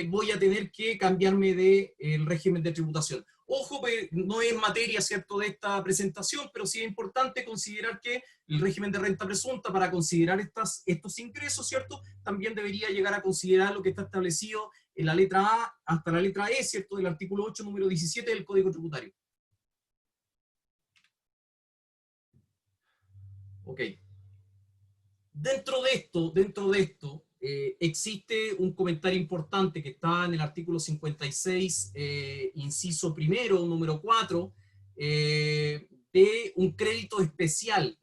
voy a tener que cambiarme del régimen de tributación. Ojo, no es materia, ¿cierto?, de esta presentación, pero sí es importante considerar que el régimen de renta presunta, para considerar estos ingresos, ¿cierto?, también debería llegar a considerar lo que está establecido en la letra A hasta la letra E, ¿cierto?, del artículo 8, número 17 del Código Tributario. Ok. Dentro de esto, existe un comentario importante que está en el artículo 56, inciso primero, número 4, de un crédito especial.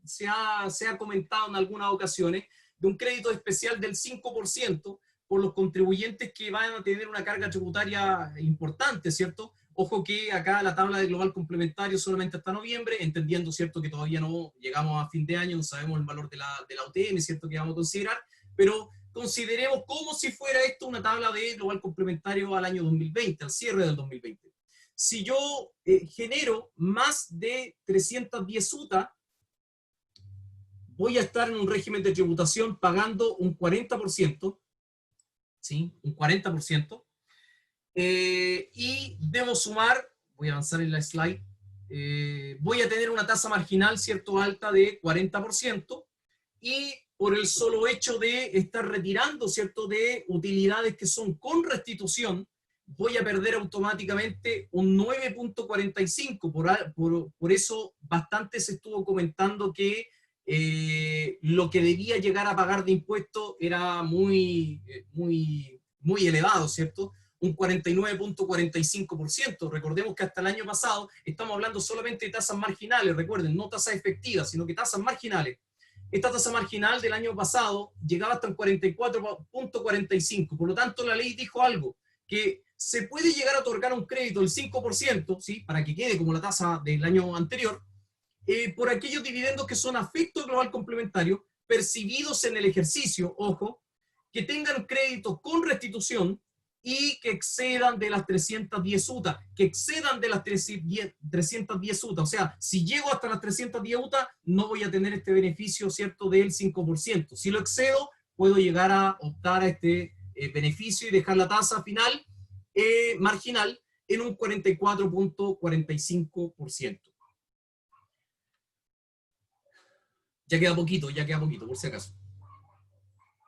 se ha comentado en algunas ocasiones, de un crédito especial del 5% por los contribuyentes que van a tener una carga tributaria importante, ¿cierto? Ojo que acá la tabla de global complementario solamente hasta noviembre, entendiendo, ¿cierto?, que todavía no llegamos a fin de año, no sabemos el valor de la UTM, ¿cierto?, que vamos a considerar, pero consideremos como si fuera esto una tabla de global complementario al año 2020, al cierre del 2020. Si yo genero más de 310 UTA, voy a estar en un régimen de tributación pagando un 40%, ¿sí? Un 40%, y debo sumar, voy a avanzar en la slide, voy a tener una tasa marginal, ¿cierto?, alta de 40%, y por el solo hecho de estar retirando, ¿cierto?, de utilidades que son con restitución, voy a perder automáticamente un 9.45. Por eso bastante se estuvo comentando que lo que debía llegar a pagar de impuestos era muy elevado, ¿cierto? Un 49.45%. Recordemos que hasta el año pasado estamos hablando solamente de tasas marginales, recuerden, no tasas efectivas, sino que tasas marginales. Esta tasa marginal del año pasado llegaba hasta el 44.45. Por lo tanto, la ley dijo algo, que se puede llegar a otorgar un crédito del 5%, ¿sí?, para que quede como la tasa del año anterior, por aquellos dividendos que son afectos global complementario, percibidos en el ejercicio, ojo, que tengan créditos con restitución y que excedan de las 310 UTA, que excedan de las 310 UTA. O sea, si llego hasta las 310 UTA, no voy a tener este beneficio, ¿cierto?, del 5%. Si lo excedo, puedo llegar a optar a este beneficio y dejar la tasa final marginal en un 44.45%. Ya queda poquito, por si acaso.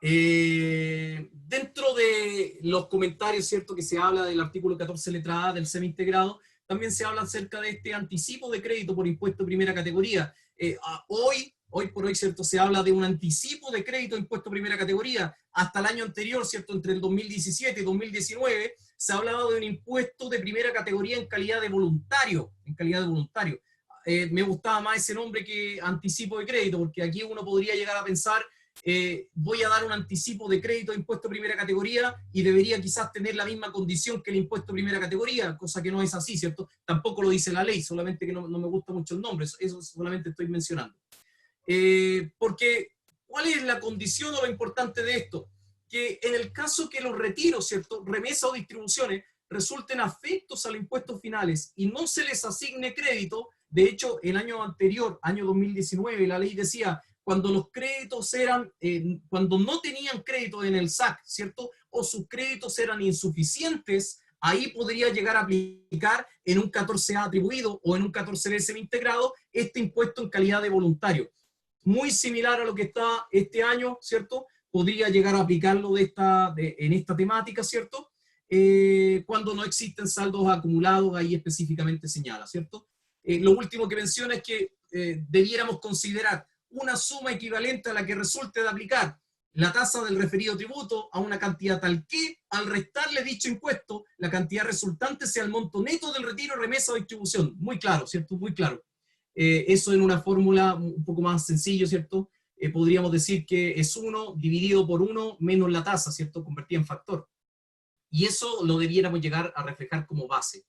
Dentro de los comentarios, ¿cierto?, que se habla del artículo 14 letra A del semi-integrado, también se habla acerca de este anticipo de crédito por impuesto de primera categoría. Hoy por hoy, ¿cierto?, se habla de un anticipo de crédito de impuesto de primera categoría. Hasta el año anterior, ¿cierto?, entre el 2017 y 2019, se ha hablado de un impuesto de primera categoría en calidad de voluntario, me gustaba más ese nombre que anticipo de crédito, porque aquí uno podría llegar a pensar, voy a dar un anticipo de crédito de impuesto de primera categoría y debería quizás tener la misma condición que el impuesto de primera categoría, cosa que no es así, ¿cierto? Tampoco lo dice la ley, solamente que no me gusta mucho el nombre, eso solamente estoy mencionando. Porque, ¿cuál es la condición o lo importante de esto? Que en el caso que los retiros, ¿cierto?, remesas o distribuciones, resulten afectos a los impuestos finales y no se les asigne crédito. De hecho, el año anterior, año 2019, la ley decía, cuando los créditos eran, cuando no tenían crédito en el SAC, ¿cierto?, o sus créditos eran insuficientes, ahí podría llegar a aplicar en un 14A atribuido o en un 14B semi-integrado este impuesto en calidad de voluntario. Muy similar a lo que está este año, ¿cierto? Podría llegar a aplicarlo en esta temática, ¿cierto? Cuando no existen saldos acumulados, ahí específicamente señala, ¿cierto? Lo último que menciona es que debiéramos considerar una suma equivalente a la que resulte de aplicar la tasa del referido tributo a una cantidad tal que, al restarle dicho impuesto, la cantidad resultante sea el monto neto del retiro, remesa o distribución. Muy claro, ¿cierto? Muy claro. Eso en una fórmula un poco más sencillo, ¿cierto? Podríamos decir que es 1 dividido por 1 menos la tasa, ¿cierto?, convertida en factor. Y eso lo debiéramos llegar a reflejar como base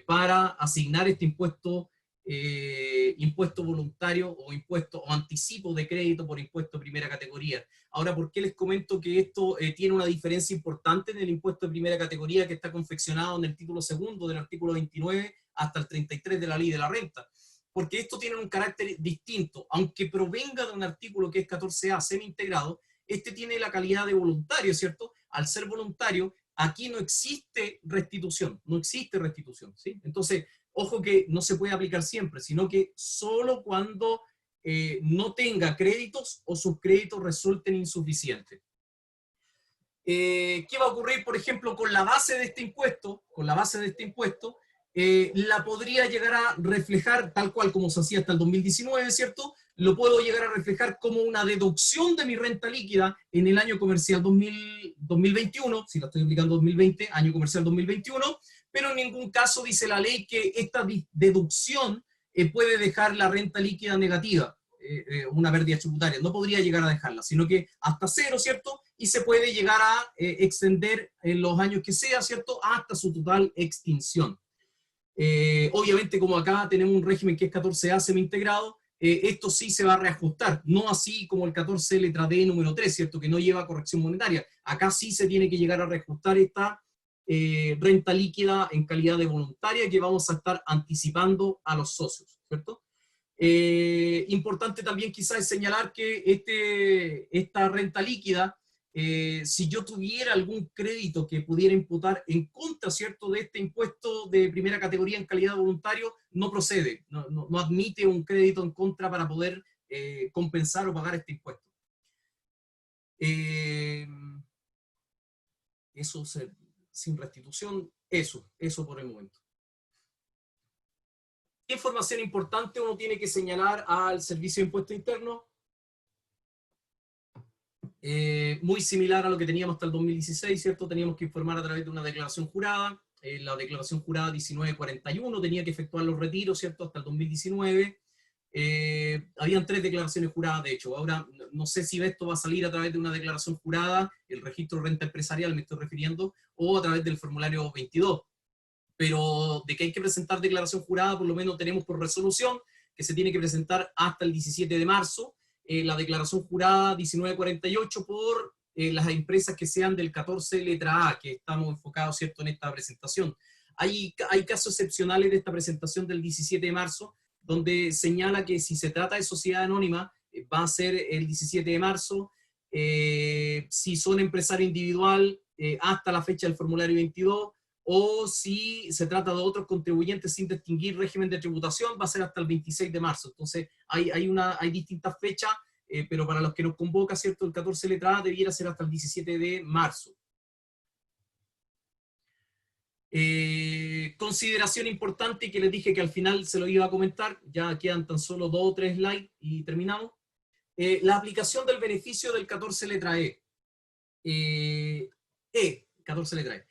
para asignar este impuesto, impuesto voluntario o impuesto o anticipo de crédito por impuesto de primera categoría. Ahora, ¿por qué les comento que esto tiene una diferencia importante en el impuesto de primera categoría que está confeccionado en el título segundo del artículo 29 hasta el 33 de la ley de la renta? Porque esto tiene un carácter distinto, aunque provenga de un artículo que es 14A semi-integrado, este tiene la calidad de voluntario, ¿cierto? Al ser voluntario, aquí no existe restitución, ¿sí? Entonces, ojo que no se puede aplicar siempre, sino que solo cuando no tenga créditos o sus créditos resulten insuficientes. ¿Qué va a ocurrir, por ejemplo, con la base de este impuesto? La podría llegar a reflejar tal cual como se hacía hasta el 2019, ¿cierto? Lo puedo llegar a reflejar como una deducción de mi renta líquida en el año comercial 2021, si la estoy aplicando 2020, año comercial 2021, pero en ningún caso dice la ley que esta deducción puede dejar la renta líquida negativa. una pérdida tributaria, no podría llegar a dejarla, sino que hasta cero, ¿cierto? Y se puede llegar a extender en los años que sea, ¿cierto? Hasta su total extinción. Obviamente, como acá tenemos un régimen que es 14A semi-integrado, esto sí se va a reajustar, no así como el 14 letra D número 3, ¿cierto? Que no lleva corrección monetaria. Acá sí se tiene que llegar a reajustar esta renta líquida en calidad de voluntaria que vamos a estar anticipando a los socios, ¿cierto? Importante también quizás señalar que esta renta líquida, si yo tuviera algún crédito que pudiera imputar en contra, ¿cierto?, de este impuesto de primera categoría en calidad de voluntario, no procede, no admite un crédito en contra para poder compensar o pagar este impuesto. Eso sin restitución, eso por el momento. ¿Qué información importante uno tiene que señalar al Servicio de Impuesto Interno? Muy similar a lo que teníamos hasta el 2016, ¿cierto? Teníamos que informar a través de una declaración jurada. La declaración jurada 1941 tenía que efectuar los retiros, ¿cierto? Hasta el 2019. Habían 3 declaraciones juradas, de hecho. Ahora, no sé si esto va a salir a través de una declaración jurada, el registro de renta empresarial me estoy refiriendo, o a través del formulario 22. Pero de que hay que presentar declaración jurada, por lo menos tenemos por resolución que se tiene que presentar hasta el 17 de marzo, la declaración jurada 1948 por las empresas que sean del 14 letra A, que estamos enfocados, ¿cierto?, en esta presentación. Hay casos excepcionales de esta presentación del 17 de marzo, donde señala que si se trata de sociedad anónima, va a ser el 17 de marzo, si son empresario individual, hasta la fecha del formulario 22, o si se trata de otros contribuyentes sin distinguir régimen de tributación, va a ser hasta el 26 de marzo. Entonces, hay distintas fechas, pero para los que nos convoca, ¿cierto?, el 14 letra A debiera ser hasta el 17 de marzo. Consideración importante que les dije que al final se lo iba a comentar, ya quedan tan solo 2 o 3 slides y terminamos. La aplicación del beneficio del 14 letra E. 14 letra E.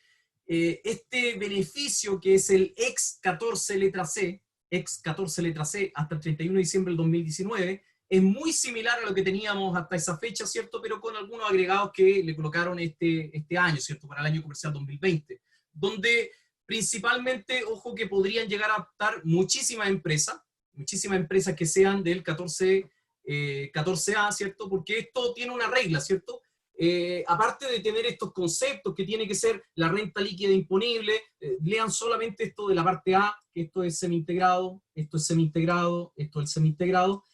Este beneficio que es el ex 14 letra C, hasta el 31 de diciembre del 2019, es muy similar a lo que teníamos hasta esa fecha, ¿cierto? Pero con algunos agregados que le colocaron este año, ¿cierto? Para el año comercial 2020, donde principalmente, ojo, que podrían llegar a optar muchísimas empresas que sean del 14A, ¿cierto? Porque esto tiene una regla, ¿cierto? Aparte de tener estos conceptos que tiene que ser la renta líquida imponible, lean solamente esto de la parte A, que esto es semi-integrado, esto es semi-integrado, esto es semi-integrado.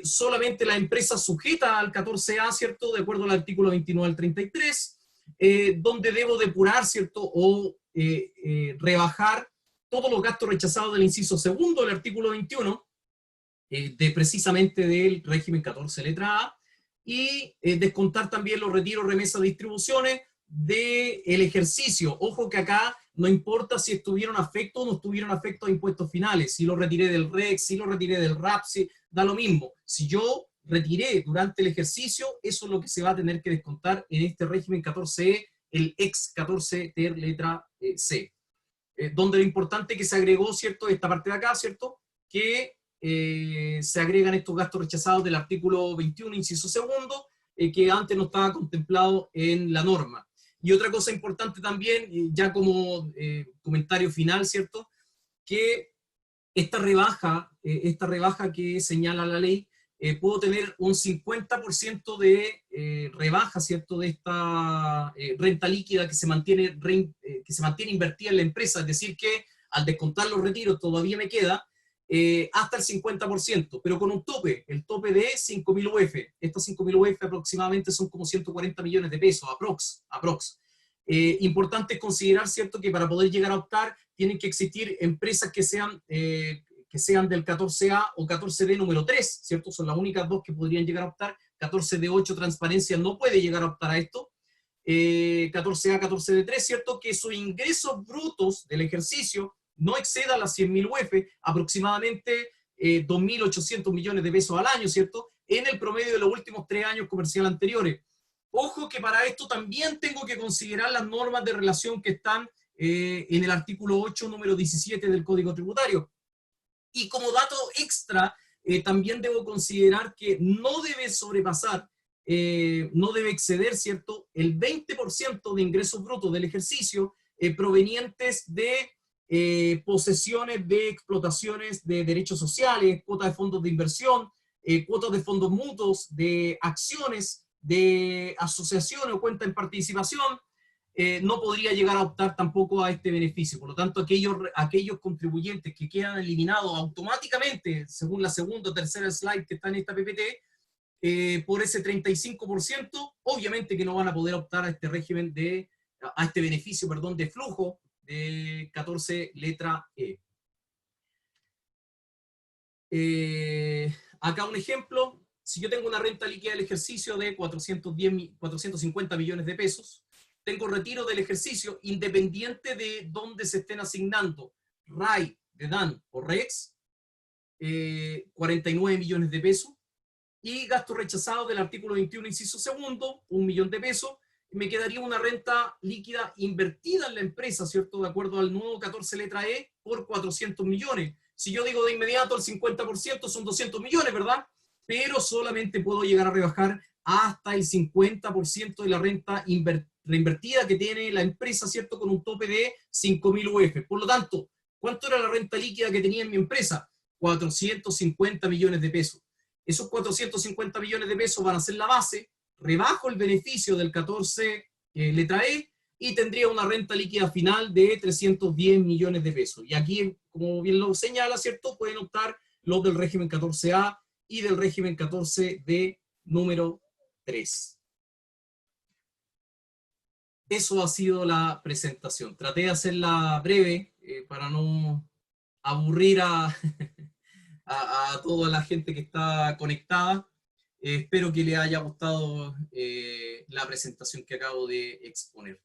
Solamente la empresa sujeta al 14A, ¿cierto? De acuerdo al artículo 29 al 33, donde debo depurar, ¿cierto? O rebajar todos los gastos rechazados del inciso segundo del artículo 21, precisamente del régimen 14 letra A, y descontar también los retiros, remesas, distribuciones del ejercicio. Ojo que acá no importa si estuvieron afectos o no estuvieron afectos a impuestos finales, si lo retiré del REC, si lo retiré del RAP, da lo mismo. Si yo retiré durante el ejercicio, eso es lo que se va a tener que descontar en este régimen 14E, el ex 14 ter letra C. Donde lo importante que se agregó, ¿cierto?, esta parte de acá, ¿cierto?, que se agregan estos gastos rechazados del artículo 21, inciso segundo, que antes no estaba contemplado en la norma. Y otra cosa importante también, ya como comentario final, ¿cierto?, que esta rebaja que señala la ley, puedo tener un 50% de rebaja, ¿cierto?, de esta renta líquida que se mantiene invertida en la empresa, es decir, que al descontar los retiros todavía me queda hasta el 50%, pero con un tope, el tope de 5.000 UF. Estos 5.000 UF aproximadamente son como 140 millones de pesos, aprox. Importante considerar, ¿cierto?, que para poder llegar a optar tienen que existir empresas que sean del 14A o 14D número 3, ¿cierto? Son las únicas dos que podrían llegar a optar. 14D8 transparencia no puede llegar a optar a esto. 14A, 14D3, ¿cierto? Que sus ingresos brutos del ejercicio no exceda las 100.000 UF, aproximadamente 2.800 millones de pesos al año, ¿cierto? En el promedio de los últimos 3 años comerciales anteriores. Ojo que para esto también tengo que considerar las normas de relación que están en el artículo 8, número 17 del Código Tributario. Y como dato extra, también debo considerar que no debe sobrepasar, no debe exceder, ¿cierto?, el 20% de ingresos brutos del ejercicio provenientes de posesiones de explotaciones de derechos sociales, cuotas de fondos de inversión, cuotas de fondos mutuos, de acciones, de asociación o cuenta en participación. No podría llegar a optar tampoco a este beneficio. Por lo tanto, aquellos contribuyentes que quedan eliminados automáticamente, según la segunda o tercera slide que está en esta PPT, por ese 35%, obviamente que no van a poder optar a este régimen a este beneficio, perdón, de flujo de 14 letra E. Acá un ejemplo: si yo tengo una renta líquida del ejercicio de 450 millones de pesos, tengo retiro del ejercicio independiente de dónde se estén asignando RAI, DEDAN o REX, 49 millones de pesos, y gasto rechazado del artículo 21, inciso segundo, 1 millón de pesos, me quedaría una renta líquida invertida en la empresa, ¿cierto?, de acuerdo al nuevo 14 letra E, por 400 millones. Si yo digo de inmediato el 50% son 200 millones, ¿verdad? Pero solamente puedo llegar a rebajar hasta el 50% de la renta reinvertida que tiene la empresa, ¿cierto?, con un tope de 5.000 UF. Por lo tanto, ¿cuánto era la renta líquida que tenía en mi empresa? 450 millones de pesos. Esos 450 millones de pesos van a ser la base, rebajo el beneficio del 14 letra E, y tendría una renta líquida final de 310 millones de pesos. Y aquí, como bien lo señala, ¿cierto?, pueden optar los del régimen 14A y del régimen 14D número 3. Eso ha sido la presentación. Traté de hacerla breve para no aburrir a toda la gente que está conectada. Espero que les haya gustado la presentación que acabo de exponer.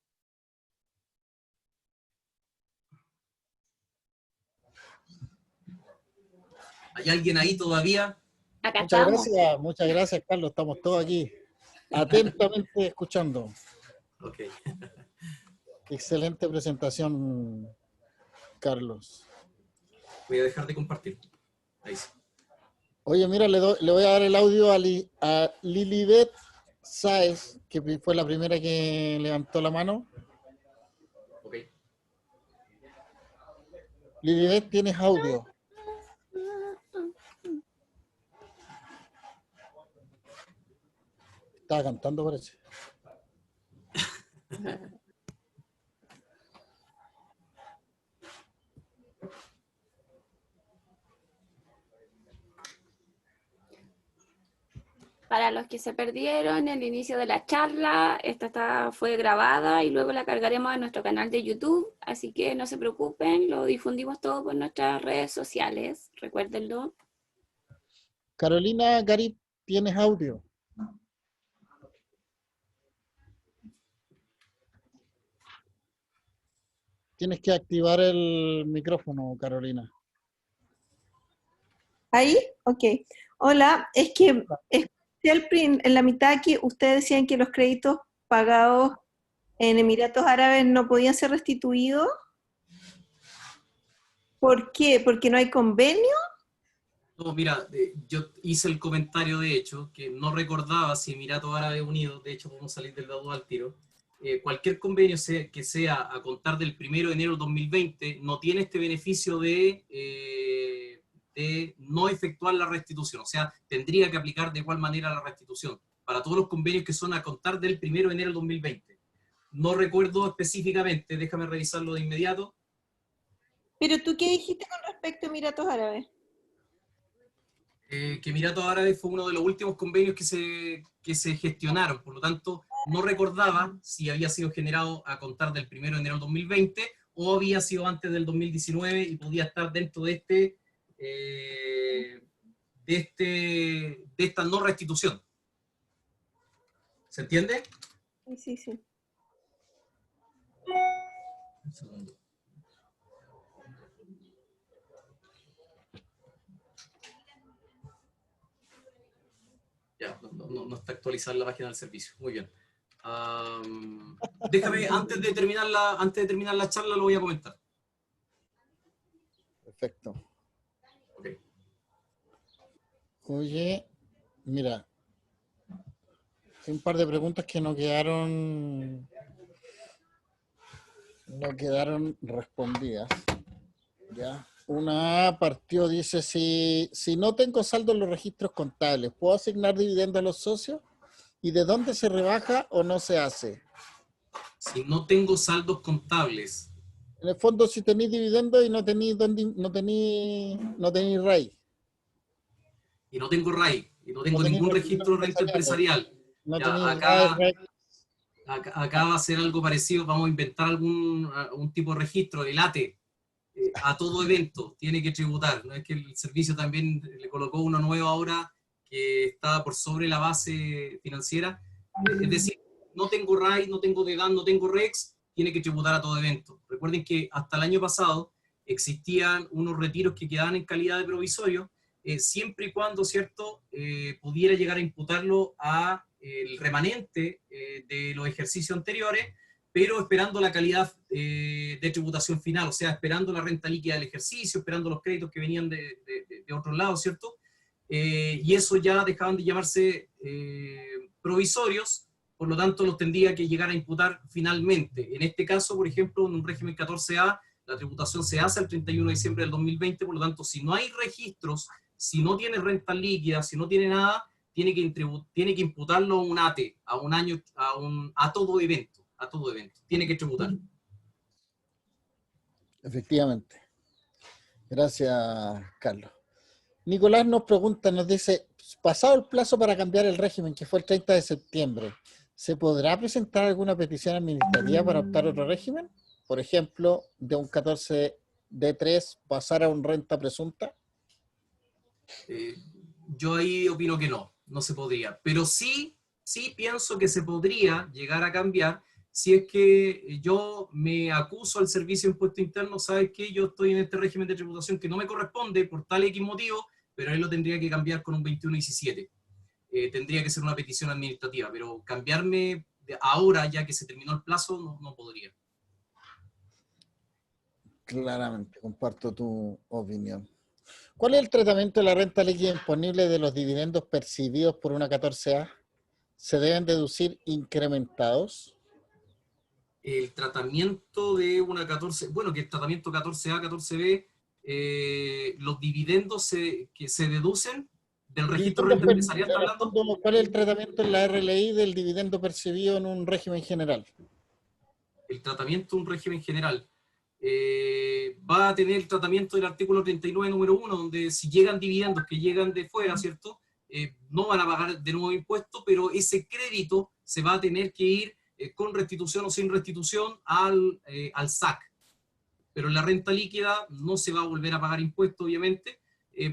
¿Hay alguien ahí todavía? Acá estamos. Muchas gracias, Carlos. Estamos todos aquí atentamente escuchando. Ok. Excelente presentación, Carlos. Voy a dejar de compartir. Ahí sí. Oye, mira, le voy a dar el audio a Lilibet Sáez, que fue la primera que levantó la mano. Ok. Lilibet, tienes audio. Estaba cantando, parece. Para los que se perdieron el inicio de la charla, esta fue grabada y luego la cargaremos a nuestro canal de YouTube, así que no se preocupen, lo difundimos todo por nuestras redes sociales, recuérdenlo. Carolina Garib, tienes audio. Tienes que activar el micrófono, Carolina. ¿Ahí? Ok. Hola, es que en la mitad que ustedes decían que los créditos pagados en Emiratos Árabes no podían ser restituidos. ¿Por qué? ¿Porque no hay convenio? No, mira, yo hice el comentario, de hecho, que no recordaba si Emiratos Árabes Unidos, de hecho podemos salir del lado al tiro, cualquier convenio que sea a contar del 1 de enero del 2020 no tiene este beneficio de no efectuar la restitución, o sea, tendría que aplicar de igual manera la restitución para todos los convenios que son a contar del 1 de enero del 2020. No recuerdo específicamente, déjame revisarlo de inmediato. ¿Pero tú qué dijiste con respecto a Emiratos Árabes? Que Emiratos Árabes fue uno de los últimos convenios que se gestionaron, por lo tanto, no recordaba si había sido generado a contar del 1 de enero del 2020 o había sido antes del 2019 y podía estar dentro de esta no restitución. ¿Se entiende? Sí, sí. Un segundo. Ya, no está actualizada la página del servicio. Muy bien. Déjame, antes de terminar la charla, lo voy a comentar. Perfecto. Okay. Oye, mira, hay un par de preguntas que no quedaron respondidas. ¿Ya? Una partió, dice, si no tengo saldo en los registros contables, ¿puedo asignar dividendos a los socios? ¿Y de dónde se rebaja o no se hace? Si no tengo saldos contables En el fondo, si tenéis dividendos y no tenéis RAI, y no tengo RAI, y no no tengo tenéis ningún registros registro de renta empresariales, empresarial, no ya, tenéis RAI, acá va a ser algo parecido, vamos a inventar un tipo de registro, el ATE, a todo evento, tiene que tributar, no es que el servicio también le colocó uno nuevo ahora que está por sobre la base financiera, es decir, no tengo RAI, no tengo DEDAN, no tengo REX, tiene que tributar a todo evento. Recuerden que hasta el año pasado existían unos retiros que quedaban en calidad de provisorio, siempre y cuando, ¿cierto?, pudiera llegar a imputarlo a el remanente de los ejercicios anteriores, pero esperando la calidad de tributación final, o sea, esperando la renta líquida del ejercicio, esperando los créditos que venían de otros lados, ¿cierto? Y eso ya dejaban de llamarse provisorios, por lo tanto los tendría que llegar a imputar finalmente. En este caso, por ejemplo, en un régimen 14A, la tributación se hace el 31 de diciembre del 2020, por lo tanto, si no hay registros, si no tiene renta líquida, si no tiene nada, tiene que imputarlo a un ATE, a un año, a todo evento, tiene que tributar. efectivamente. Gracias, Carlos. Nicolás nos pregunta, nos dice, pasado el plazo para cambiar el régimen, que fue el 30 de septiembre, ¿se podrá presentar alguna petición administrativa para optar a otro régimen? Por ejemplo, de un 14D3 pasar a un renta presunta. Yo ahí opino que no se podría, pero sí pienso que se podría llegar a cambiar si es que yo me acuso al Servicio de Impuesto Interno, ¿sabes qué? Yo estoy en este régimen de tributación que no me corresponde por tal X motivo, pero ahí lo tendría que cambiar con un 2117. Tendría que ser una petición administrativa, pero cambiarme ahora, ya que se terminó el plazo, no podría. Claramente, comparto tu opinión. ¿Cuál es el tratamiento de la renta líquida imponible de los dividendos percibidos por una 14A? ¿Se deben deducir incrementados? El tratamiento de una 14, bueno, que el tratamiento 14A, 14B, los dividendos que se deducen del registro de renta empresarial, ¿está hablando? ¿Cuál es el tratamiento en la RLI del dividendo percibido en un régimen general? El tratamiento de un régimen general. Va a tener el tratamiento del artículo 39, número 1, donde si llegan dividendos que llegan de fuera, ¿cierto? No van a pagar de nuevo impuesto, pero ese crédito se va a tener que ir con restitución o sin restitución al SAC. Pero en la renta líquida no se va a volver a pagar impuesto, obviamente,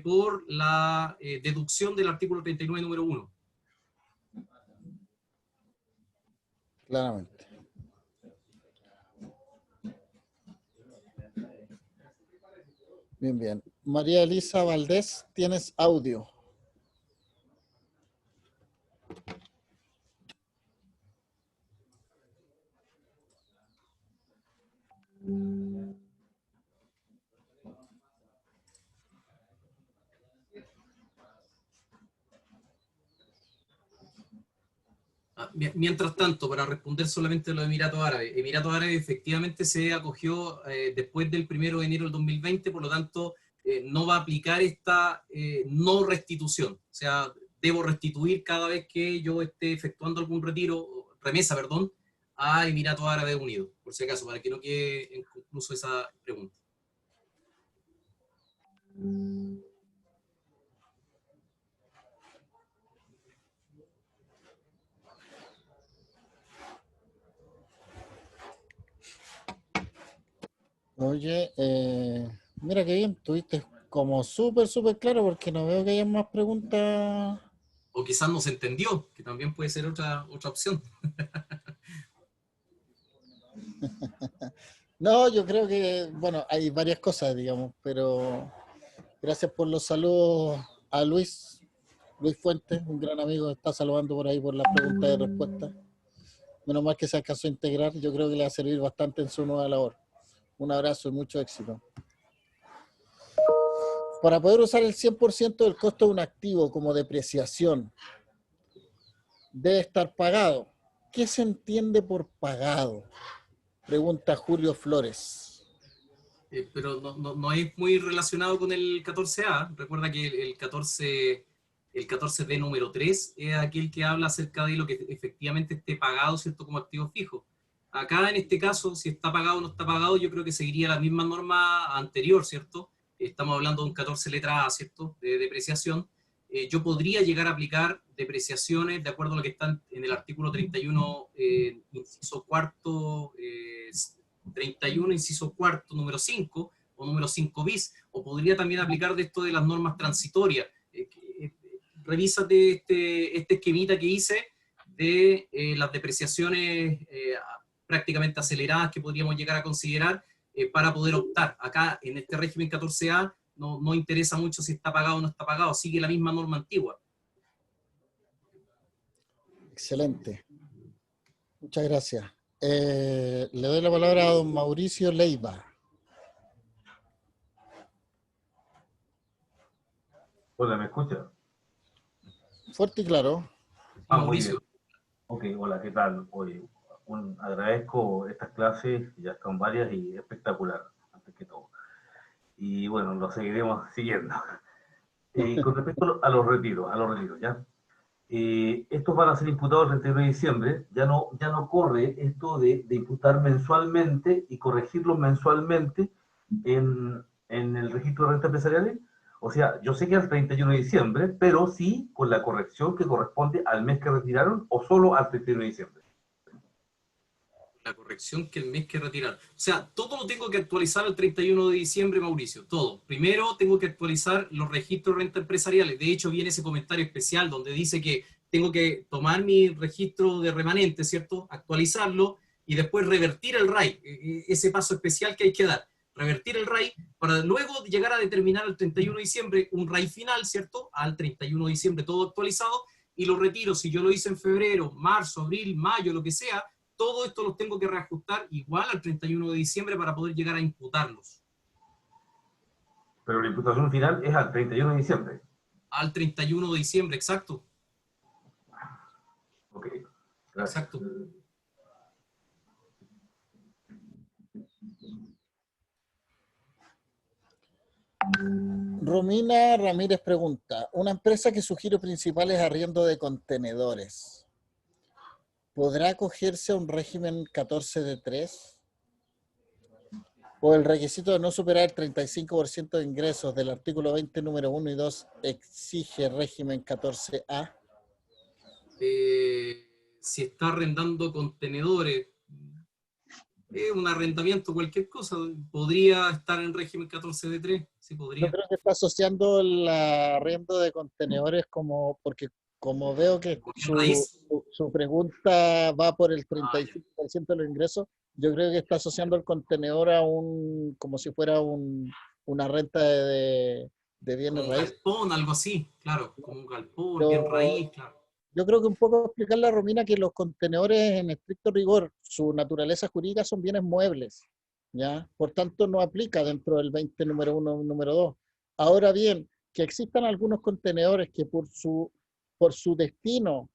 por la deducción del artículo 39, número 1. Claramente. Bien, bien. María Elisa Valdés, tienes audio. Mientras tanto, para responder solamente a lo de Emiratos Árabes, Emiratos Árabes efectivamente se acogió después del 1 de enero del 2020, por lo tanto no va a aplicar esta no restitución. O sea, debo restituir cada vez que yo esté efectuando algún remesa, a Emiratos Árabes Unidos, por si acaso, para que no quede inconcluso esa pregunta. Oye, mira qué bien, tuviste como súper claro porque no veo que haya más preguntas. O quizás no se entendió, que también puede ser otra opción. No, yo creo que, bueno, hay varias cosas, digamos, pero gracias por los saludos a Luis Fuentes, un gran amigo, está saludando por ahí por la pregunta y respuesta. Menos mal que se alcanzó a integrar, yo creo que le va a servir bastante en su nueva labor. Un abrazo y mucho éxito. para poder usar el 100% del costo de un activo como depreciación, debe estar pagado. ¿Qué se entiende por pagado? Pregunta Julio Flores. Pero no es muy relacionado con el 14A. Recuerda que el 14D número 3 es aquel que habla acerca de lo que efectivamente esté pagado, ¿cierto?, como activo fijo. Acá, en este caso, si está pagado o no está pagado, yo creo que seguiría la misma norma anterior, ¿cierto? Estamos hablando de un 14 letra A, ¿cierto?, de depreciación. Yo podría llegar a aplicar depreciaciones de acuerdo a lo que está en el artículo 31, inciso cuarto, 31, inciso cuarto, número 5, o número 5 bis, o podría también aplicar de esto de las normas transitorias. Revísate este esquemita que hice de las depreciaciones prácticamente aceleradas que podríamos llegar a considerar para poder optar. Acá, en este régimen 14A, no interesa mucho si está pagado o no está pagado, sigue la misma norma antigua. Excelente. Muchas gracias. Le doy la palabra a don Mauricio Leiva. Hola, ¿me escucha? Fuerte y claro. Muy bien. Mauricio. Ok, hola, ¿qué tal? Oye, agradezco estas clases, ya están varias y espectacular, antes que todo. Y bueno, lo seguiremos siguiendo. Con respecto a los retiros, ¿ya? Estos van a ser imputados el 31 de diciembre, ya no corre esto de imputar mensualmente y corregirlos mensualmente en el registro de rentas empresariales. O sea, yo sé que al 31 de diciembre, pero sí con la corrección que corresponde al mes que retiraron o solo al 31 de diciembre. La corrección que el mes que retirar. O sea, todo lo tengo que actualizar el 31 de diciembre, Mauricio, todo. Primero tengo que actualizar los registros de rentas empresariales. De hecho, viene ese comentario especial donde dice que tengo que tomar mi registro de remanente, ¿cierto? Actualizarlo y después revertir el RAI. Ese paso especial que hay que dar. Revertir el RAI para luego llegar a determinar el 31 de diciembre un RAI final, ¿cierto? Al 31 de diciembre todo actualizado y lo retiro. Si yo lo hice en febrero, marzo, abril, mayo, lo que sea, todo esto los tengo que reajustar igual al 31 de diciembre para poder llegar a imputarlos. Pero la imputación final es al 31 de diciembre. Al 31 de diciembre, exacto. Ok, gracias. Exacto. Romina Ramírez pregunta, una empresa que su giro principal es arriendo de contenedores, ¿podrá acogerse a un régimen 14 de 3? ¿O el requisito de no superar el 35% de ingresos del artículo 20, número 1 y 2 exige régimen 14A? Si está arrendando contenedores, un arrendamiento, cualquier cosa, podría estar en régimen 14 de 3, sí Yo podría. creo que está asociando el arriendo de contenedores porque como veo que Con su, raíz. su, su pregunta va por el Ah, ya. 35% de los ingresos, yo creo que está asociando el contenedor a como si fuera una renta de Como bienes un raíces. galpón, algo así, claro, como un galpón, bien Pero raíz, claro. yo creo que un poco explicarle a Romina que los contenedores en estricto rigor, su naturaleza jurídica son bienes muebles, ¿ya? Por tanto, no aplica dentro del 20 número 1 número 2. Ahora bien, que existan algunos contenedores que por su destino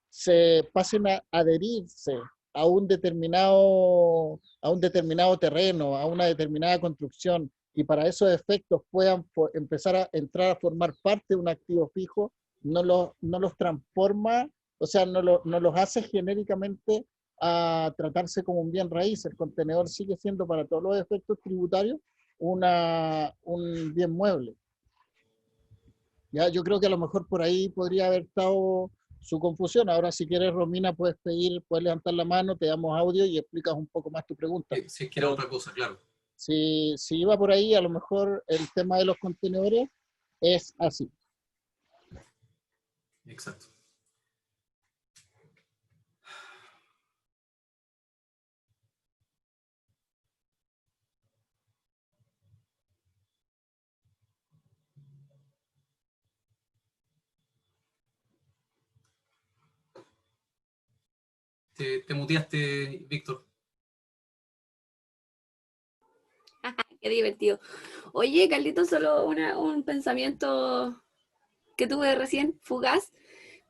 se pasen a adherirse a un determinado terreno, a una determinada construcción, y para esos efectos puedan empezar a entrar a formar parte de un activo fijo, no los transforma, o sea, no los hace genéricamente a tratarse como un bien raíz. El contenedor sigue siendo para todos los efectos tributarios un bien mueble. Ya, yo creo que a lo mejor por ahí podría haber estado su confusión. Ahora, si quieres, Romina, puedes levantar la mano, te damos audio y explicas un poco más tu pregunta. Si es que era Pero otra cosa, claro. si iba por ahí, a lo mejor el tema de los contenedores es así. Exacto. Te muteaste, Víctor. Qué divertido. Oye, Carlito, solo un pensamiento que tuve recién, fugaz.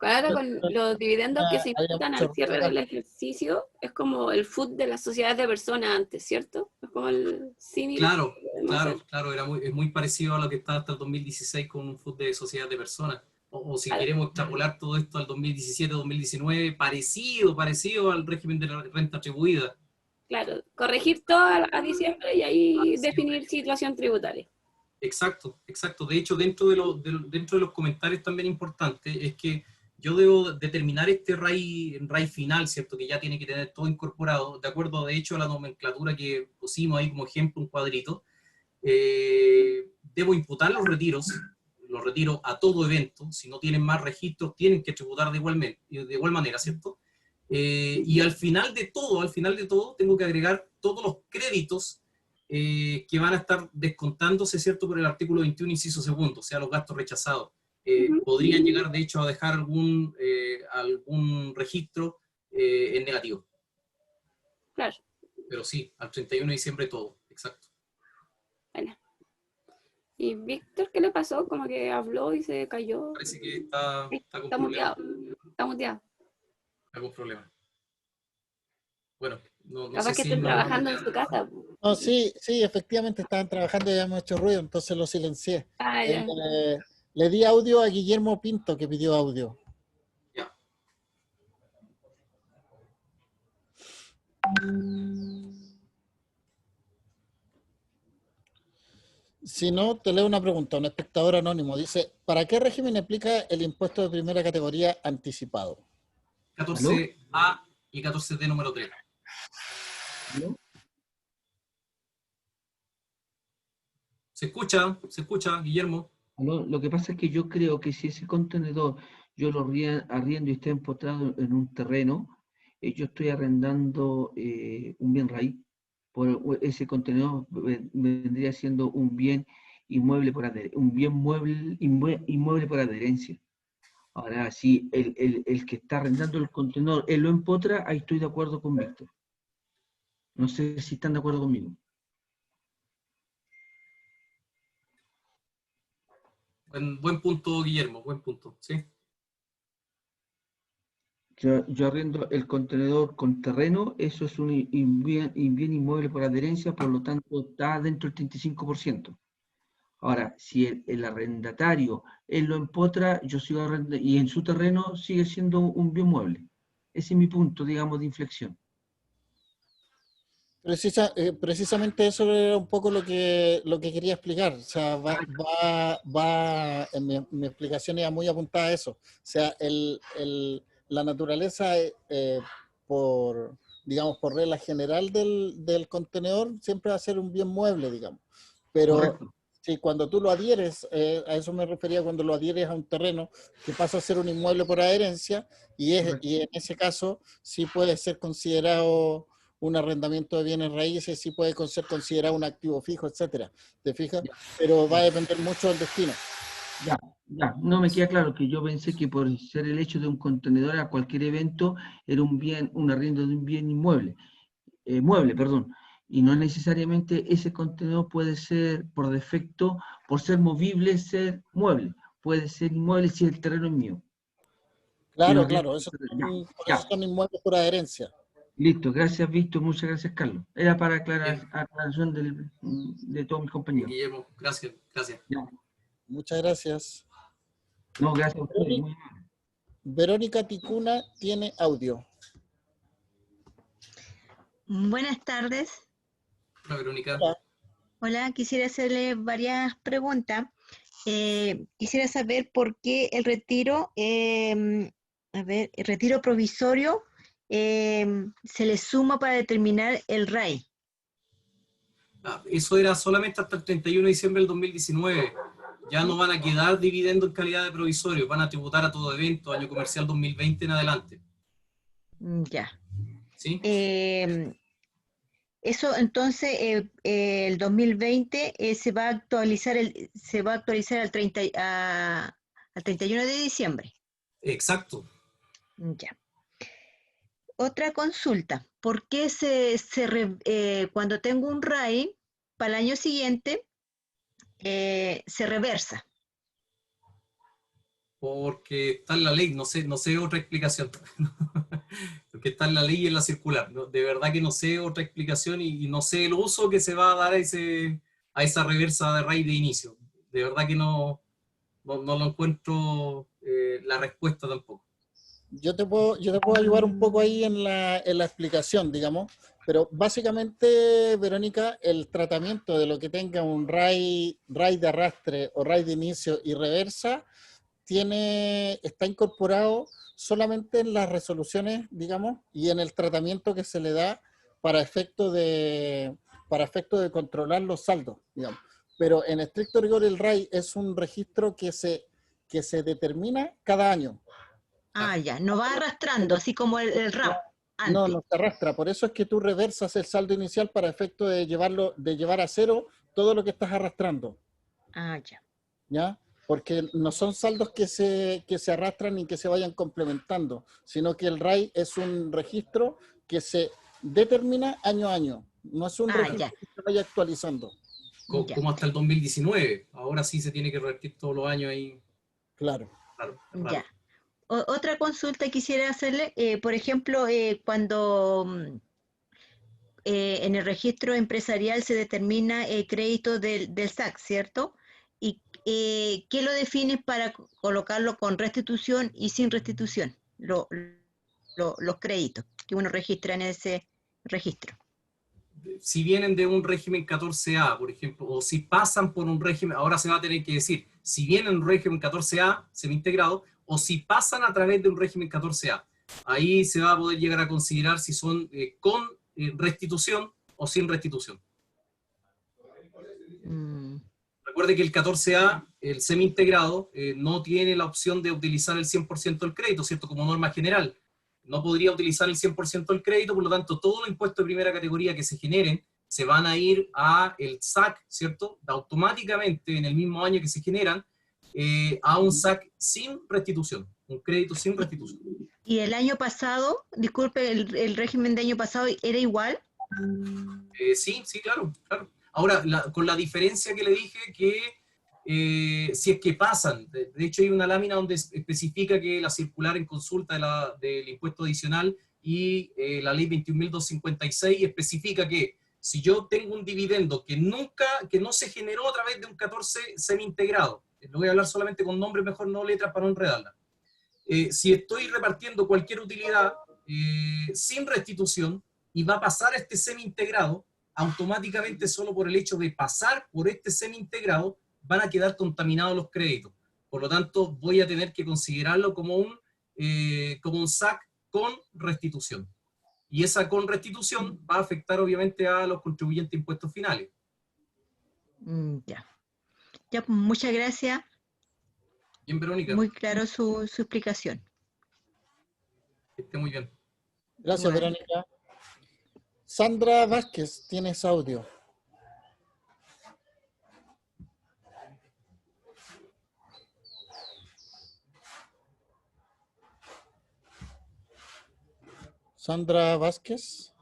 Ahora con los dividendos que se Había imputan mucho al cierre ruido del acá. ejercicio, es como el food de las sociedades de personas antes, ¿cierto? Es como el símil Claro, que podemos hacer. claro, es muy parecido a lo que estaba hasta el 2016 con un food de sociedad de personas. O si Claro, queremos extrapolar todo esto al 2017-2019, parecido al régimen de la renta atribuida. claro. Corregir todo a diciembre y ahí Siempre. definir situación tributaria. Exacto, exacto. De hecho, dentro de los comentarios también importante es que yo debo determinar este RAI final, ¿cierto? Que ya tiene que tener todo incorporado, de acuerdo, de hecho, a la nomenclatura que pusimos ahí como ejemplo, un cuadrito. Debo imputar los retiro a todo evento. Si no tienen más registros, tienen que tributar de igual manera, ¿cierto? Y al final de todo, tengo que agregar todos los créditos que van a estar descontándose, ¿cierto? Por el artículo 21, inciso segundo, o sea, los gastos rechazados. Ujú. Podrían llegar, de hecho, a dejar algún registro en negativo. Claro, Pero sí, al 31 de diciembre todo, exacto. bueno. ¿Y Víctor qué le pasó? Como que habló y se cayó. Parece que está con Está problemas. muteado. Está muteado. Algún problema. Bueno, no Capaz sé que si estén nos vamos trabajando en su quedando. casa. No, sí, sí, efectivamente estaban trabajando y habíamos hecho ruido, entonces lo silencié. Ah, ya. Le di audio a Guillermo Pinto, que pidió audio. Ya. Si no, te leo una pregunta. Un espectador anónimo dice, ¿para qué régimen aplica el impuesto de primera categoría anticipado? 14A y 14D número 3. ¿No? Se escucha, Guillermo. Lo que pasa es que yo creo que si ese contenedor yo lo arriendo y está empotrado en un terreno, yo estoy arrendando un bien raíz. Ese contenedor vendría siendo un bien inmueble por un bien inmueble por adherencia. Ahora, si el que está arrendando el contenedor, él lo empotra, ahí estoy de acuerdo con Víctor. No sé si están de acuerdo conmigo. Buen punto, Guillermo, buen punto, ¿sí? Yo arriendo el contenedor con terreno, eso es un bien inmueble por adherencia, por lo tanto está dentro del 35%. Ahora, si el arrendatario él lo empotra, yo sigo arrendando, y en su terreno sigue siendo un bien mueble. Ese es mi punto, digamos, de inflexión. Precisamente eso era un poco lo que quería explicar. O sea, en mi explicación iba muy apuntada a eso. O sea, la naturaleza, digamos, por regla general del contenedor, siempre va a ser un bien mueble, digamos. Pero Correcto. si cuando tú lo adhieres, a eso me refería cuando lo adhieres a un terreno que pasa a ser un inmueble por adherencia, y en ese caso sí puede ser considerado un arrendamiento de bienes raíces, sí puede ser considerado un activo fijo, etcétera. ¿Te fijas? Ya, Pero va a ya, depender mucho del destino. ya. No me queda claro que yo pensé que por ser el hecho de un contenedor a cualquier evento era un bien, un arriendo de un bien inmueble. Mueble, perdón, y no necesariamente ese contenedor puede ser por defecto, por ser movible, ser mueble, puede ser inmueble si el terreno es mío. Que Claro, no tiene- claro, Ya, por eso ya, son inmuebles por adherencia. listo, gracias Víctor, muchas gracias Carlos. Era para Bien, aclaración de todos mis compañeros. Guillermo, gracias. Ya. Muchas gracias. No, gracias a ustedes. Verónica Ticuna tiene audio. Buenas tardes. Hola, Verónica. Hola. Hola, quisiera hacerle varias preguntas. Quisiera saber por qué el retiro, el retiro provisorio se le suma para determinar el RAI. Eso era solamente hasta el 31 de diciembre del 2019. Ya no van a quedar dividendos en calidad de provisorio, van a tributar a todo evento, año comercial 2020 en adelante. Ya. ¿Sí? Eso entonces el 2020 se va a actualizar al 31 de diciembre. Exacto. Ya. Otra consulta. ¿Por qué cuando tengo un RAI para el año siguiente se reversa. Porque está en la ley, no sé otra explicación. Porque está en la ley y en la circular. De verdad que no sé otra explicación y no sé el uso que se va a dar a esa reversa de RAI de inicio. De verdad que no lo encuentro la respuesta tampoco. Yo te puedo ayudar un poco ahí en la explicación, digamos, pero básicamente, Verónica, el tratamiento de lo que tenga un RAI de arrastre o RAI de inicio y reversa está incorporado solamente en las resoluciones, digamos, y en el tratamiento que se le da para efecto de controlar los saldos, digamos. Pero en estricto rigor el RAI es un registro que se determina cada año. Ah, ya, no va arrastrando, así como el RAP. No se arrastra, por eso es que tú reversas el saldo inicial para efecto de llevar a cero todo lo que estás arrastrando. Ah, ya. ¿Ya? Porque no son saldos que se arrastran ni que se vayan complementando, sino que el RAI es un registro que se determina año a año, no es un registro que se vaya actualizando. Como hasta el 2019, ahora sí se tiene que revertir todos los años ahí. Claro. Ya. Otra consulta quisiera hacerle, por ejemplo, cuando en el registro empresarial se determina el crédito del SAC, ¿cierto? ¿Y qué lo define para colocarlo con restitución y sin restitución? Los créditos que uno registra en ese registro. Si vienen de un régimen 14A, por ejemplo, o si pasan por un régimen, ahora se va a tener que decir, si vienen un régimen 14A, semi-integrado, o si pasan a través de un régimen 14A. Ahí se va a poder llegar a considerar si son con restitución o sin restitución. Recuerde que el 14A, el semi-integrado, no tiene la opción de utilizar el 100% del crédito, ¿cierto? Como norma general. No podría utilizar el 100% del crédito, por lo tanto, todos los impuestos de primera categoría que se generen se van a ir a el SAC, ¿cierto? Automáticamente, en el mismo año que se generan, a un SAC sin restitución, un crédito sin restitución. ¿Y el año pasado, disculpe, el régimen de año pasado era igual? Sí, claro. Ahora, con la diferencia que le dije que si es que pasan, de hecho hay una lámina donde especifica que la circular en consulta del impuesto adicional y la ley 21.256 especifica que si yo tengo un dividendo que no se generó a través de un 14 semi-integrado, lo voy a hablar solamente con nombres, mejor no letras para no enredarla. Si estoy repartiendo cualquier utilidad sin restitución y va a pasar a este semi-integrado, automáticamente solo por el hecho de pasar por este semi-integrado van a quedar contaminados los créditos. Por lo tanto, voy a tener que considerarlo como un SAC con restitución. Y esa con restitución va a afectar obviamente a los contribuyentes de impuestos finales. Ya, pues, muchas gracias. Bien, Verónica. Muy claro su explicación. Que esté muy bien. Gracias, bueno. Verónica. Sandra Vázquez, tienes audio. Sandra Vázquez.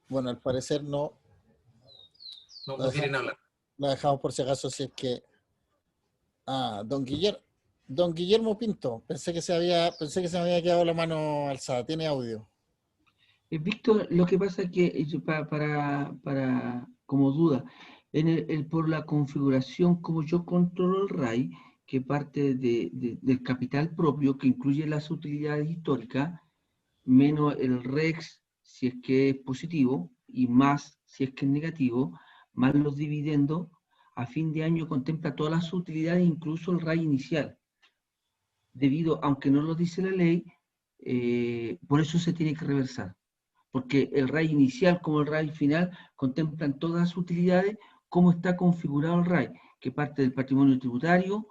Bueno, al parecer no. No quieren hablar. Lo dejamos por si acaso, si es que... don Guillermo Pinto, pensé que se me había quedado la mano alzada. Tiene audio. Víctor, lo que pasa es que como duda, por la configuración como yo controlo el RAI, que parte del capital propio, que incluye las utilidades históricas, menos el REX, si es que es positivo, y más si es que es negativo, más los dividendos, a fin de año contempla todas las utilidades, incluso el RAI inicial. Aunque no lo dice la ley, por eso se tiene que reversar. Porque el RAI inicial como el RAI final contemplan todas las utilidades, cómo está configurado el RAI, que parte del patrimonio tributario,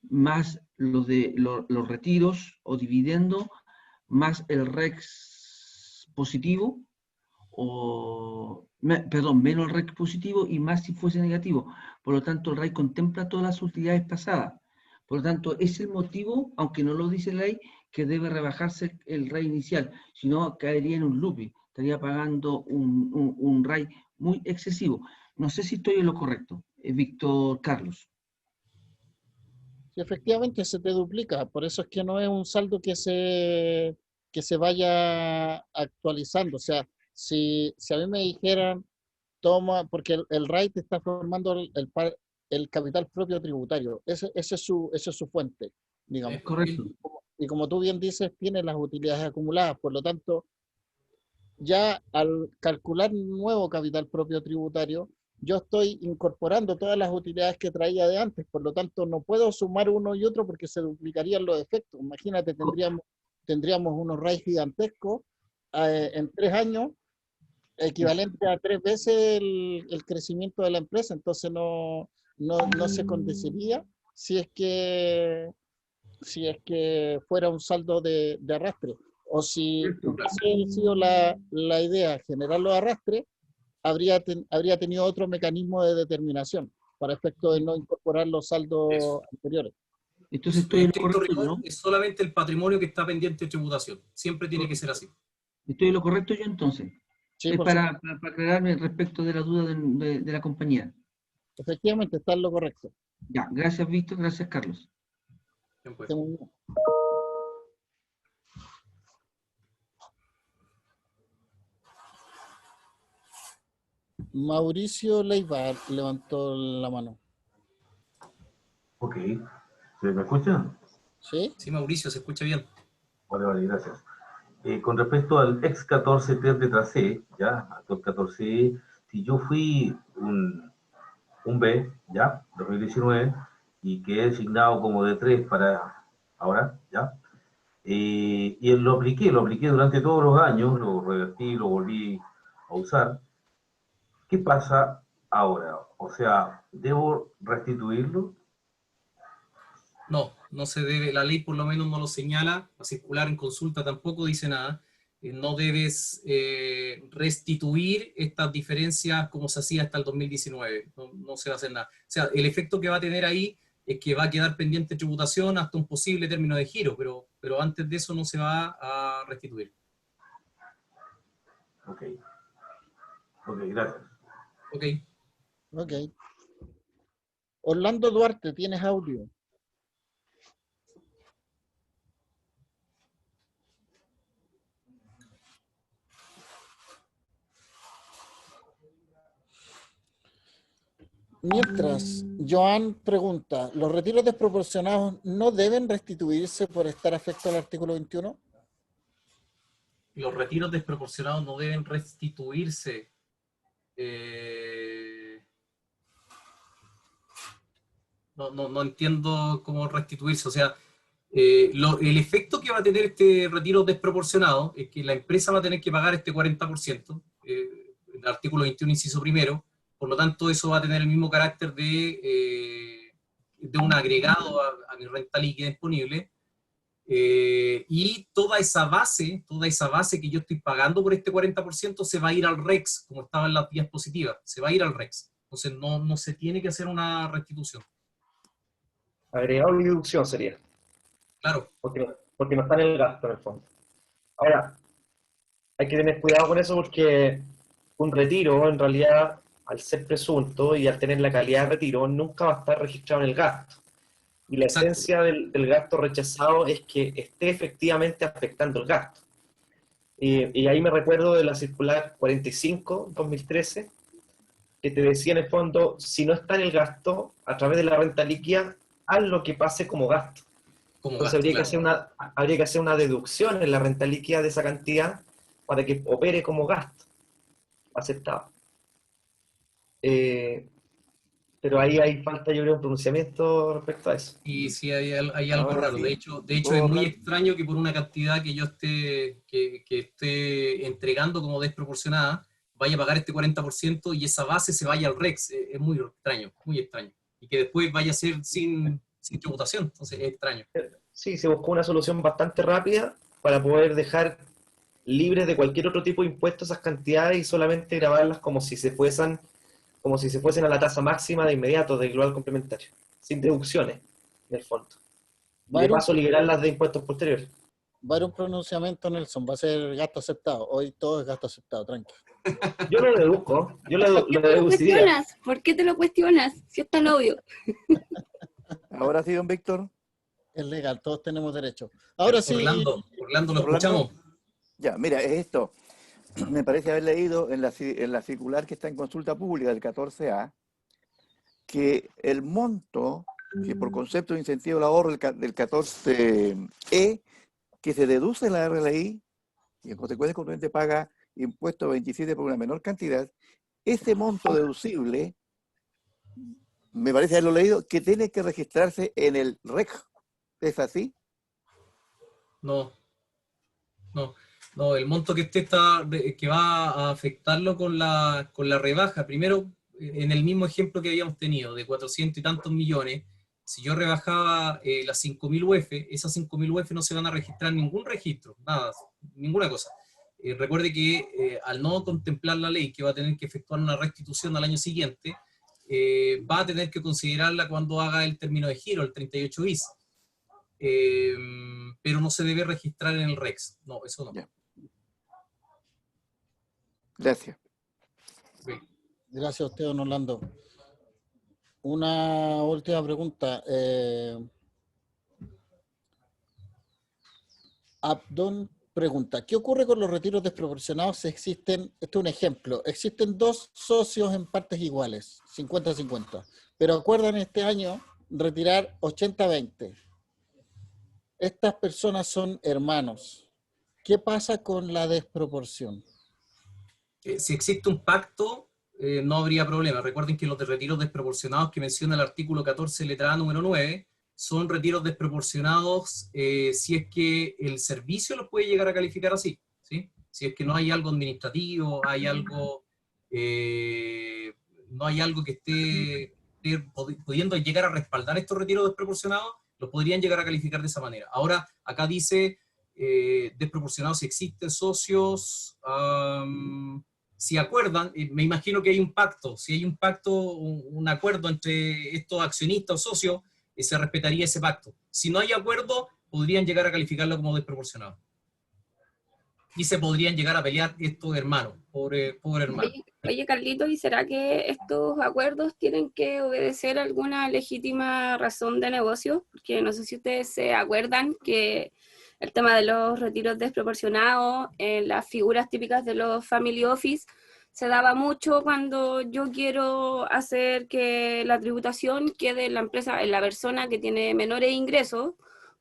más los retiros o dividendos, más el REX positivo perdón, menos el REC positivo y más si fuese negativo. Por lo tanto, el REC contempla todas las utilidades pasadas. Por lo tanto, es el motivo, aunque no lo dice la ley, que debe rebajarse el REC inicial. Si no, caería en un looping. Estaría pagando un REC muy excesivo. No sé si estoy en lo correcto, Víctor Carlos. Sí, efectivamente se te duplica, por eso es que no es un saldo que se vaya actualizando. O sea, si a mí me dijeran, toma, porque el RAI te está formando el capital propio tributario, esa es su fuente, digamos. Es Correcto. Y como tú bien dices, tiene las utilidades acumuladas, por lo tanto, ya al calcular un nuevo capital propio tributario, yo estoy incorporando todas las utilidades que traía de antes, por lo tanto no puedo sumar uno y otro porque se duplicarían los efectos. Imagínate, tendríamos unos RAIs gigantescos en 3 años, equivalente a 3 veces el crecimiento de la empresa, entonces no se condeciría si es que fuera un saldo de arrastre. O si hubiese sido la idea generar los arrastres, habría tenido otro mecanismo de determinación para efecto de no incorporar los saldos anteriores. Entonces estoy en lo estricto correcto, rigor, ¿no? es solamente el patrimonio que está pendiente de tributación. Siempre tiene que ser así. Estoy en lo correcto yo entonces. Sí, Es por para aclararme respecto de la duda de la compañía. efectivamente, está en lo correcto. Ya, gracias Víctor, gracias Carlos. Bien, pues. Mauricio Leiva levantó la mano. Ok. ¿Se me escucha? ¿Sí? Sí, Mauricio, se escucha bien. Vale, gracias. Con respecto al ex 14 tetra C, ya, actual 14, si yo fui un B, ya, 2019, y quedé designado como D3 para ahora, ya, y lo apliqué durante todos los años, lo revertí, lo volví a usar. ¿Qué pasa ahora? O sea, ¿debo restituirlo? No, no se debe, la ley por lo menos no lo señala, la circular en consulta tampoco dice nada. No debes restituir estas diferencias como se hacía hasta el 2019, no se va a hacer nada. O sea, el efecto que va a tener ahí es que va a quedar pendiente tributación hasta un posible término de giro, pero antes de eso no se va a restituir. Ok, gracias. Ok. Ok. Orlando Duarte, ¿tienes audio? Mientras, Joan pregunta, ¿los retiros desproporcionados no deben restituirse por estar afecto al artículo 21? Los retiros desproporcionados no deben restituirse. No entiendo cómo restituirse. O sea, el efecto que va a tener este retiro desproporcionado es que la empresa va a tener que pagar este 40%, el artículo 21, inciso primero. Por lo tanto, eso va a tener el mismo carácter de un agregado a mi renta líquida disponible. Y toda esa base que yo estoy pagando por este 40% se va a ir al REX, como estaba en las vías positivas, se va a ir al REX. Entonces no se tiene que hacer una restitución. Agregado y deducción sería. Claro. Porque no está en el gasto en el fondo. Ahora, hay que tener cuidado con eso porque un retiro, en realidad, al ser presunto y al tener la calidad de retiro, nunca va a estar registrado en el gasto. Y la Exacto. esencia del gasto rechazado es que esté efectivamente afectando el gasto. Y ahí me recuerdo de la circular 45-2013, que te decía en el fondo, si no está en el gasto, a través de la renta líquida, haz lo que pase como gasto. Como Entonces gasto, habría que hacer una deducción en la renta líquida de esa cantidad para que opere como gasto aceptado. Pero ahí hay falta, yo creo, un pronunciamiento respecto a eso. Y sí, hay algo Ahora raro. sí. De hecho ¿Puedo es muy hablar? extraño que por una cantidad que yo esté entregando como desproporcionada, vaya a pagar este 40% y esa base se vaya al REX. Es muy extraño, muy extraño. Y que después vaya a ser sin tributación. Entonces es extraño. Sí, se buscó una solución bastante rápida para poder dejar libres de cualquier otro tipo de impuestos esas cantidades y solamente grabarlas como si se fuesen a la tasa máxima de inmediato del global complementario, sin deducciones, en el fondo. Y de paso liberarlas de impuestos posteriores. Va a haber un pronunciamiento, Nelson, va a ser gasto aceptado. Hoy todo es gasto aceptado, tranquilo. Yo lo deduzco, yo lo ¿Por qué te lo deduciría. cuestionas? ¿Por qué te lo cuestionas? Si es tan obvio. Ahora sí, don Víctor. Es legal, todos tenemos derecho. Ahora sí. Orlando, lo escuchamos. Ya, mira, es esto. Me parece haber leído en la circular que está en consulta pública del 14A, que el monto, que por concepto de incentivo al ahorro del 14E, que se deduce en la RLI, y en consecuencia el contribuyente paga impuesto 27 por una menor cantidad, ese monto deducible, me parece haberlo leído, que tiene que registrarse en el REC. ¿Es así? No, el monto que que va a afectarlo con la rebaja, primero, en el mismo ejemplo que habíamos tenido, de 400 y tantos millones, si yo rebajaba las 5.000 UF, esas 5.000 UF no se van a registrar en ningún registro, nada, ninguna cosa. Recuerde que al no contemplar la ley que va a tener que efectuar una restitución al año siguiente, va a tener que considerarla cuando haga el término de giro, el 38 bis. Pero no se debe registrar en el REX. No, eso no. Ya. Gracias. Okay. Gracias a usted, don Orlando. Una última pregunta. Abdón pregunta, ¿qué ocurre con los retiros desproporcionados si existen, esto es un ejemplo, existen dos socios en partes iguales, 50-50, pero acuerdan este año retirar 80-20? Estas personas son hermanos. ¿Qué pasa con la desproporción? Si existe un pacto, no habría problema. Recuerden que los de retiros desproporcionados que menciona el artículo 14, letra A, número 9, son retiros desproporcionados si es que el servicio los puede llegar a calificar así, ¿sí? Si es que no hay algo administrativo, no hay algo que esté pudiendo llegar a respaldar estos retiros desproporcionados, los podrían llegar a calificar de esa manera. Ahora, acá dice desproporcionados si existen socios, si acuerdan, me imagino que hay un pacto, si hay un pacto, un acuerdo entre estos accionistas o socios, se respetaría ese pacto. Si no hay acuerdo, podrían llegar a calificarlo como desproporcionado. Y se podrían llegar a pelear estos hermanos, pobre hermano. Oye, Carlito, ¿y será que estos acuerdos tienen que obedecer alguna legítima razón de negocio? Porque no sé si ustedes se acuerdan que el tema de los retiros desproporcionados, en las figuras típicas de los family office, se daba mucho cuando yo quiero hacer que la tributación quede en la empresa, en la persona que tiene menores ingresos,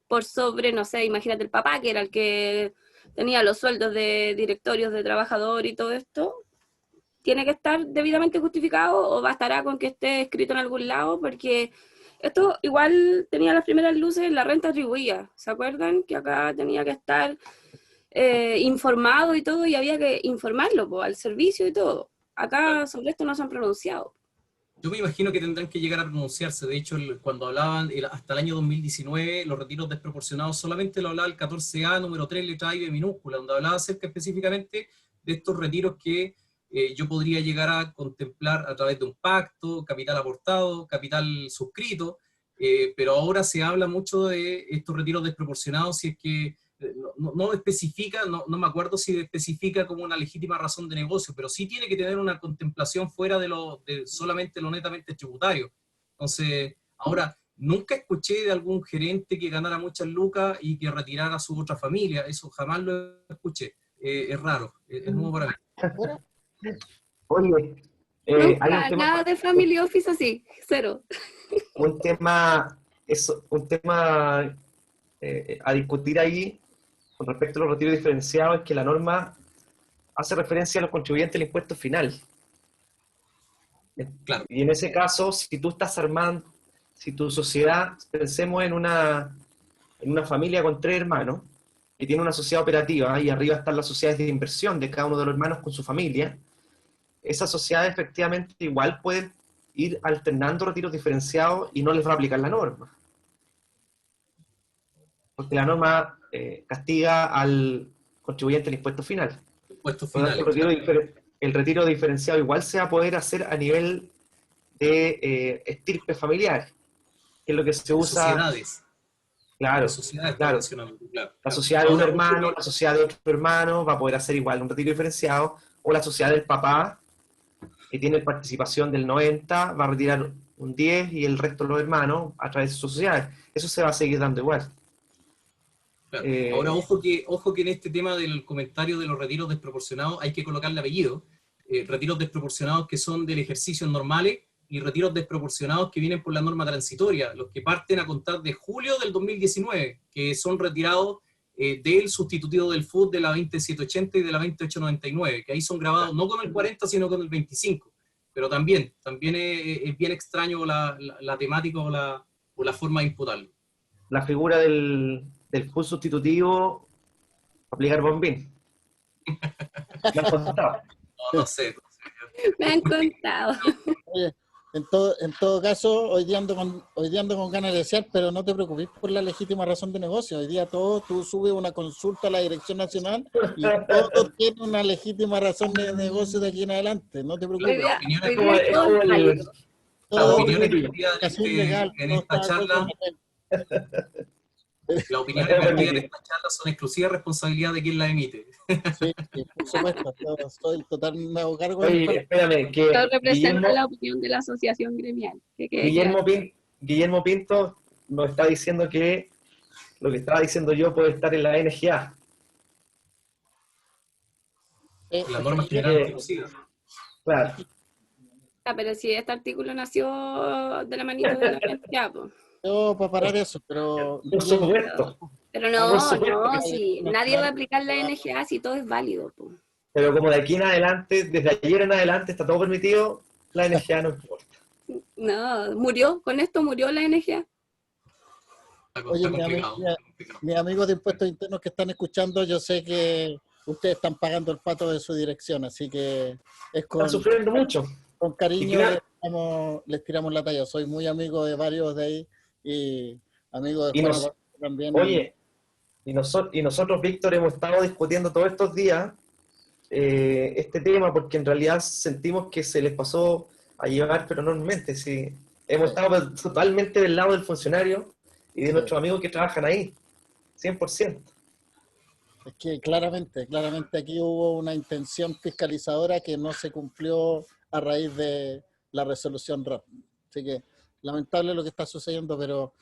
por sobre, no sé, imagínate el papá, que era el que tenía los sueldos de directorios de trabajador y todo esto. ¿Tiene que estar debidamente justificado o bastará con que esté escrito en algún lado? Porque esto igual tenía las primeras luces en la renta atribuida. ¿Se acuerdan? Que acá tenía que estar informado y todo, y había que informarlo pues, al servicio y todo. Acá sobre esto no se han pronunciado. Yo me imagino que tendrán que llegar a pronunciarse. De hecho, cuando hablaban, hasta el año 2019, los retiros desproporcionados solamente lo hablaba el 14A, número 3, letra I de minúscula, donde hablaba acerca específicamente de estos retiros que yo podría llegar a contemplar a través de un pacto, capital aportado, capital suscrito, pero ahora se habla mucho de estos retiros desproporcionados si es que no especifica, no me acuerdo si especifica como una legítima razón de negocio, pero sí tiene que tener una contemplación fuera de solamente lo netamente tributario. Entonces, ahora, nunca escuché de algún gerente que ganara muchas lucas y que retirara a su otra familia, eso jamás lo escuché. Es raro, es nuevo para mí. Oye, nunca, nada de family office así, cero. Un tema a discutir ahí con respecto a los retiros diferenciados es que la norma hace referencia a los contribuyentes del impuesto final. Claro. Y en ese caso, si tú estás armando, si tu sociedad, pensemos en una familia con 3 hermanos, que tiene una sociedad operativa, y arriba están las sociedades de inversión de cada uno de los hermanos con su familia, esas sociedades efectivamente igual pueden ir alternando retiros diferenciados y no les va a aplicar la norma. Porque la norma castiga al contribuyente al impuesto final. Impuestos Por lo tanto, finales. el retiro diferenciado igual se va a poder hacer a nivel de estirpe familiar, que es lo que se usa. Sociedades. Claro, Sociedades, claro. mencionando, claro. La sociedad de un Ahora, hermano, la sociedad de otro hermano va a poder hacer igual un retiro diferenciado, o la sociedad del papá, que tiene participación del 90, va a retirar un 10 y el resto de los hermanos a través de sus sociedades. Eso se va a seguir dando igual. Claro. Ahora, ojo que en este tema del comentario de los retiros desproporcionados hay que colocarle apellido. Retiros desproporcionados que son del ejercicio normales y retiros desproporcionados que vienen por la norma transitoria, los que parten a contar de julio del 2019, que son retirados del sustitutivo del FUT de la 20780 y de la 20899, que ahí son grabados no con el 40, sino con el 25. Pero también es bien extraño la temática o la forma de imputarlo. La figura del FUT sustitutivo, aplicar bombín. Me han contado. No sé. Me han contado. Oye, en todo caso, hoy día ando con ganas de desear, pero no te preocupes por la legítima razón de negocio. Hoy día tú subes una consulta a la Dirección Nacional y todo tiene una legítima razón de negocio de aquí en adelante. No te preocupes. Las opiniones legal, en esta charla, las opiniones vertidas en esta charla son exclusiva responsabilidad de quien la emite. Sí, por supuesto. Yo soy totalmente me hago cargo. Oye, espérame, que Yo represento la opinión de la asociación gremial. Guillermo Pinto nos está diciendo que lo que estaba diciendo yo puede estar en la NGA. La norma general exclusiva. Claro. Pero si este artículo nació de la manito de la NGA, pues. Yo para parar eso, pero... Por supuesto. Pero no, si nadie va a aplicar la NGA si todo es válido. Pues. Pero como de aquí en adelante, desde ayer en adelante está todo permitido, la NGA no importa. No, con esto murió la NGA. Oye, mis amigos de impuestos internos que están escuchando, yo sé que ustedes están pagando el pato de su dirección, así que es Están sufriendo mucho. Con cariño les tiramos la talla. Soy muy amigo de varios de ahí y amigo de Juan también. Oye, y nosotros, Víctor, hemos estado discutiendo todos estos días este tema porque en realidad sentimos que se les pasó a llevar, pero enormemente. Sí. Hemos estado totalmente del lado del funcionario y de nuestros amigos que trabajan ahí, 100%. Es que claramente aquí hubo una intención fiscalizadora que no se cumplió a raíz de la resolución RAP. Así que lamentable lo que está sucediendo, pero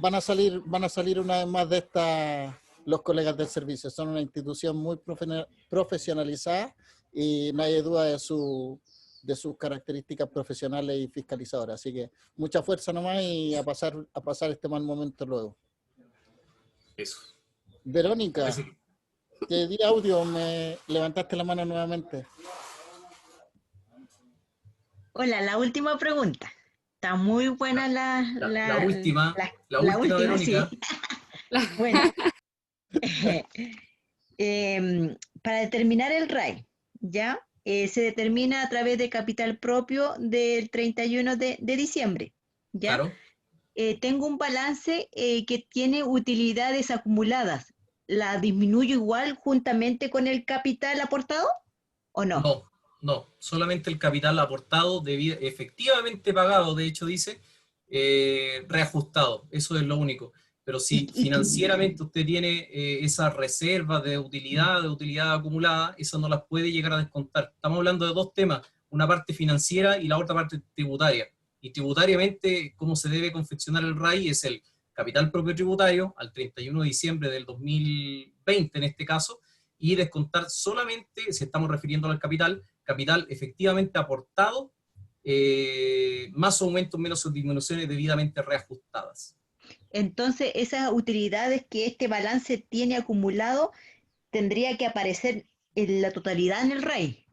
van a salir una vez más de esta los colegas del servicio. Son una institución muy profesionalizada y nadie duda de sus características profesionales y fiscalizadoras. Así que mucha fuerza nomás y a pasar este mal momento luego. Eso. Verónica, te di audio, me levantaste la mano nuevamente. Hola, la última pregunta. Está muy buena la última, Verónica. Sí. Bueno, para determinar el RAI, ¿ya? Se determina a través de capital propio del 31 de diciembre, ¿ya? Claro. Tengo un balance que tiene utilidades acumuladas. ¿La disminuyo igual juntamente con el capital aportado o no? No, solamente el capital aportado, efectivamente pagado, de hecho dice, reajustado, eso es lo único. Pero si financieramente usted tiene esas reservas de utilidad acumulada, esas no las puede llegar a descontar. Estamos hablando de dos temas, una parte financiera y la otra parte tributaria. Y tributariamente, cómo se debe confeccionar el RAI es el capital propio tributario al 31 de diciembre del 2020 en este caso, y descontar solamente, si estamos refiriendo al capital efectivamente aportado, más aumentos menos disminuciones debidamente reajustadas. Entonces, esas utilidades que este balance tiene acumulado, tendría que aparecer en la totalidad en el RAI.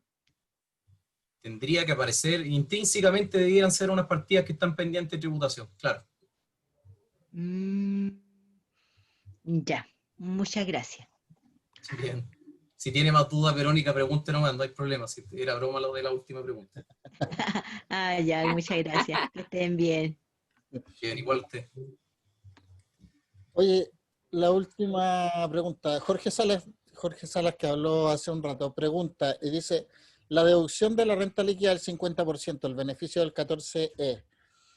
Tendría que aparecer, intrínsecamente debieran ser unas partidas que están pendientes de tributación, claro. Ya, muchas gracias. Bien. Si tiene más dudas, Verónica, pregunte nomás, no hay problema. Si era broma lo de la última pregunta. Ya, muchas gracias. Que estén bien. Bien, igual usted. Oye, la última pregunta. Jorge Jorge Salas, que habló hace un rato. Pregunta, y dice, la deducción de la renta líquida del 50%, el beneficio del 14E.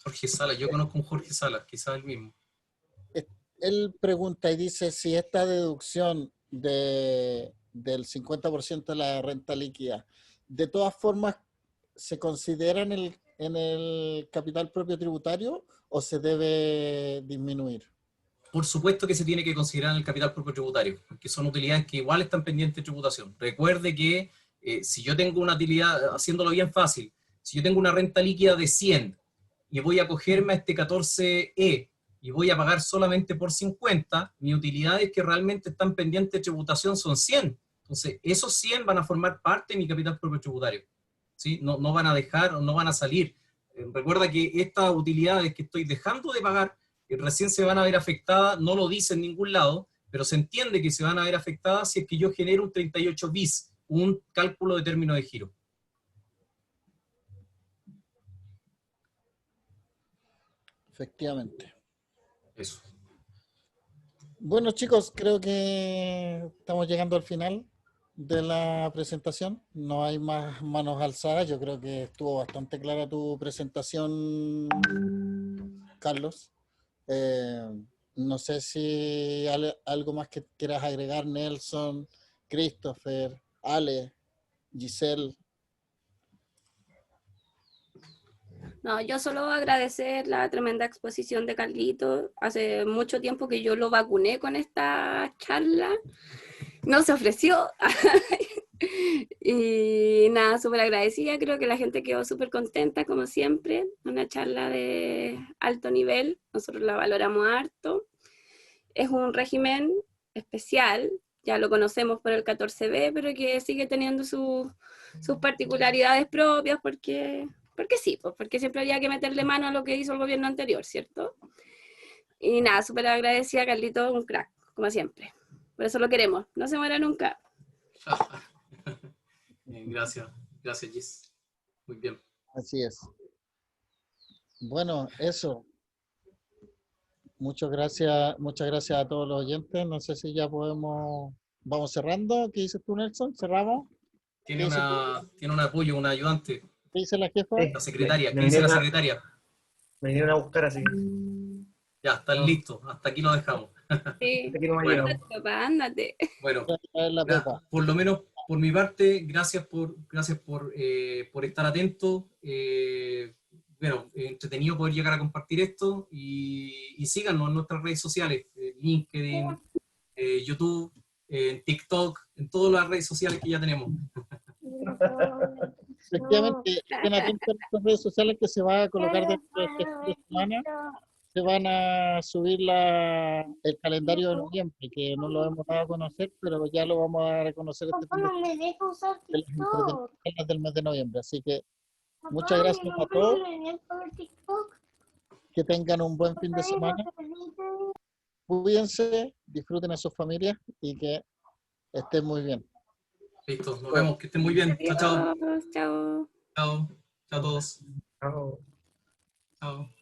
Jorge Salas, yo conozco a un Jorge Salas, quizás el mismo. Él pregunta y dice si esta deducción del 50% de la renta líquida, de todas formas, ¿se considera en el capital propio tributario o se debe disminuir? Por supuesto que se tiene que considerar en el capital propio tributario, porque son utilidades que igual están pendientes de tributación. Recuerde que si yo tengo una utilidad, haciéndolo bien fácil, si yo tengo una renta líquida de 100 y voy a acogerme a este 14E y voy a pagar solamente por 50, mis utilidades que realmente están pendientes de tributación son 100. Entonces, esos 100 van a formar parte de mi capital propio tributario, ¿sí? No van a dejar o no van a salir. Recuerda que estas utilidades que estoy dejando de pagar recién se van a ver afectadas, no lo dice en ningún lado, pero se entiende que se van a ver afectadas si es que yo genero un 38 bis, un cálculo de término de giro. Efectivamente. Eso. Bueno, chicos, creo que estamos llegando al final de la presentación. No hay más manos alzadas. Yo creo que estuvo bastante clara tu presentación, Carlos. No sé si algo más que quieras agregar, Nelson, Christopher, Ale, Giselle. No, yo solo agradecer la tremenda exposición de Carlito. Hace mucho tiempo que yo lo vacuné con esta charla. No se ofreció. Y nada, súper agradecida. Creo que la gente quedó súper contenta, como siempre. Una charla de alto nivel. Nosotros la valoramos harto. Es un régimen especial. Ya lo conocemos por el 14B, pero que sigue teniendo sus particularidades propias porque sí, pues porque siempre había que meterle mano a lo que hizo el gobierno anterior, ¿cierto? Y nada, súper agradecida, Carlito, un crack, como siempre. Por eso lo queremos, no se muera nunca. Gracias, Gis. Muy bien. Así es. Bueno, eso. Muchas gracias a todos los oyentes. No sé si ya vamos cerrando. ¿Qué dices tú, Nelson? ¿Cerramos? Tiene un apoyo, un ayudante. ¿Qué dice la jefa? La secretaria. ¿Qué dice la secretaria? Me vinieron a buscar así. Ya, están listos. Hasta aquí lo dejamos. Sí. Hasta aquí no me Bueno. llegamos. Papá, ándate. Bueno, La Pepa. por lo menos por mi parte, gracias por estar atento. Bueno, entretenido poder llegar a compartir esto y síganos en nuestras redes sociales, LinkedIn, YouTube, TikTok, en todas las redes sociales que ya tenemos. Efectivamente, estén atentos a nuestras redes sociales que se va a colocar dentro de este fin de semana. Se van a subir el calendario de noviembre, que no lo hemos dado a conocer, pero ya lo vamos a dar a conocer este fin de semana de las entretenimientos del mes de noviembre. Así que muchas gracias a todos. Que tengan un buen fin de semana. Cuídense, disfruten a sus familias y que estén muy bien. Listo, nos vemos, que estén muy bien. Chao, chao. Chao. Chao. Chao a todos. Chao. Chao.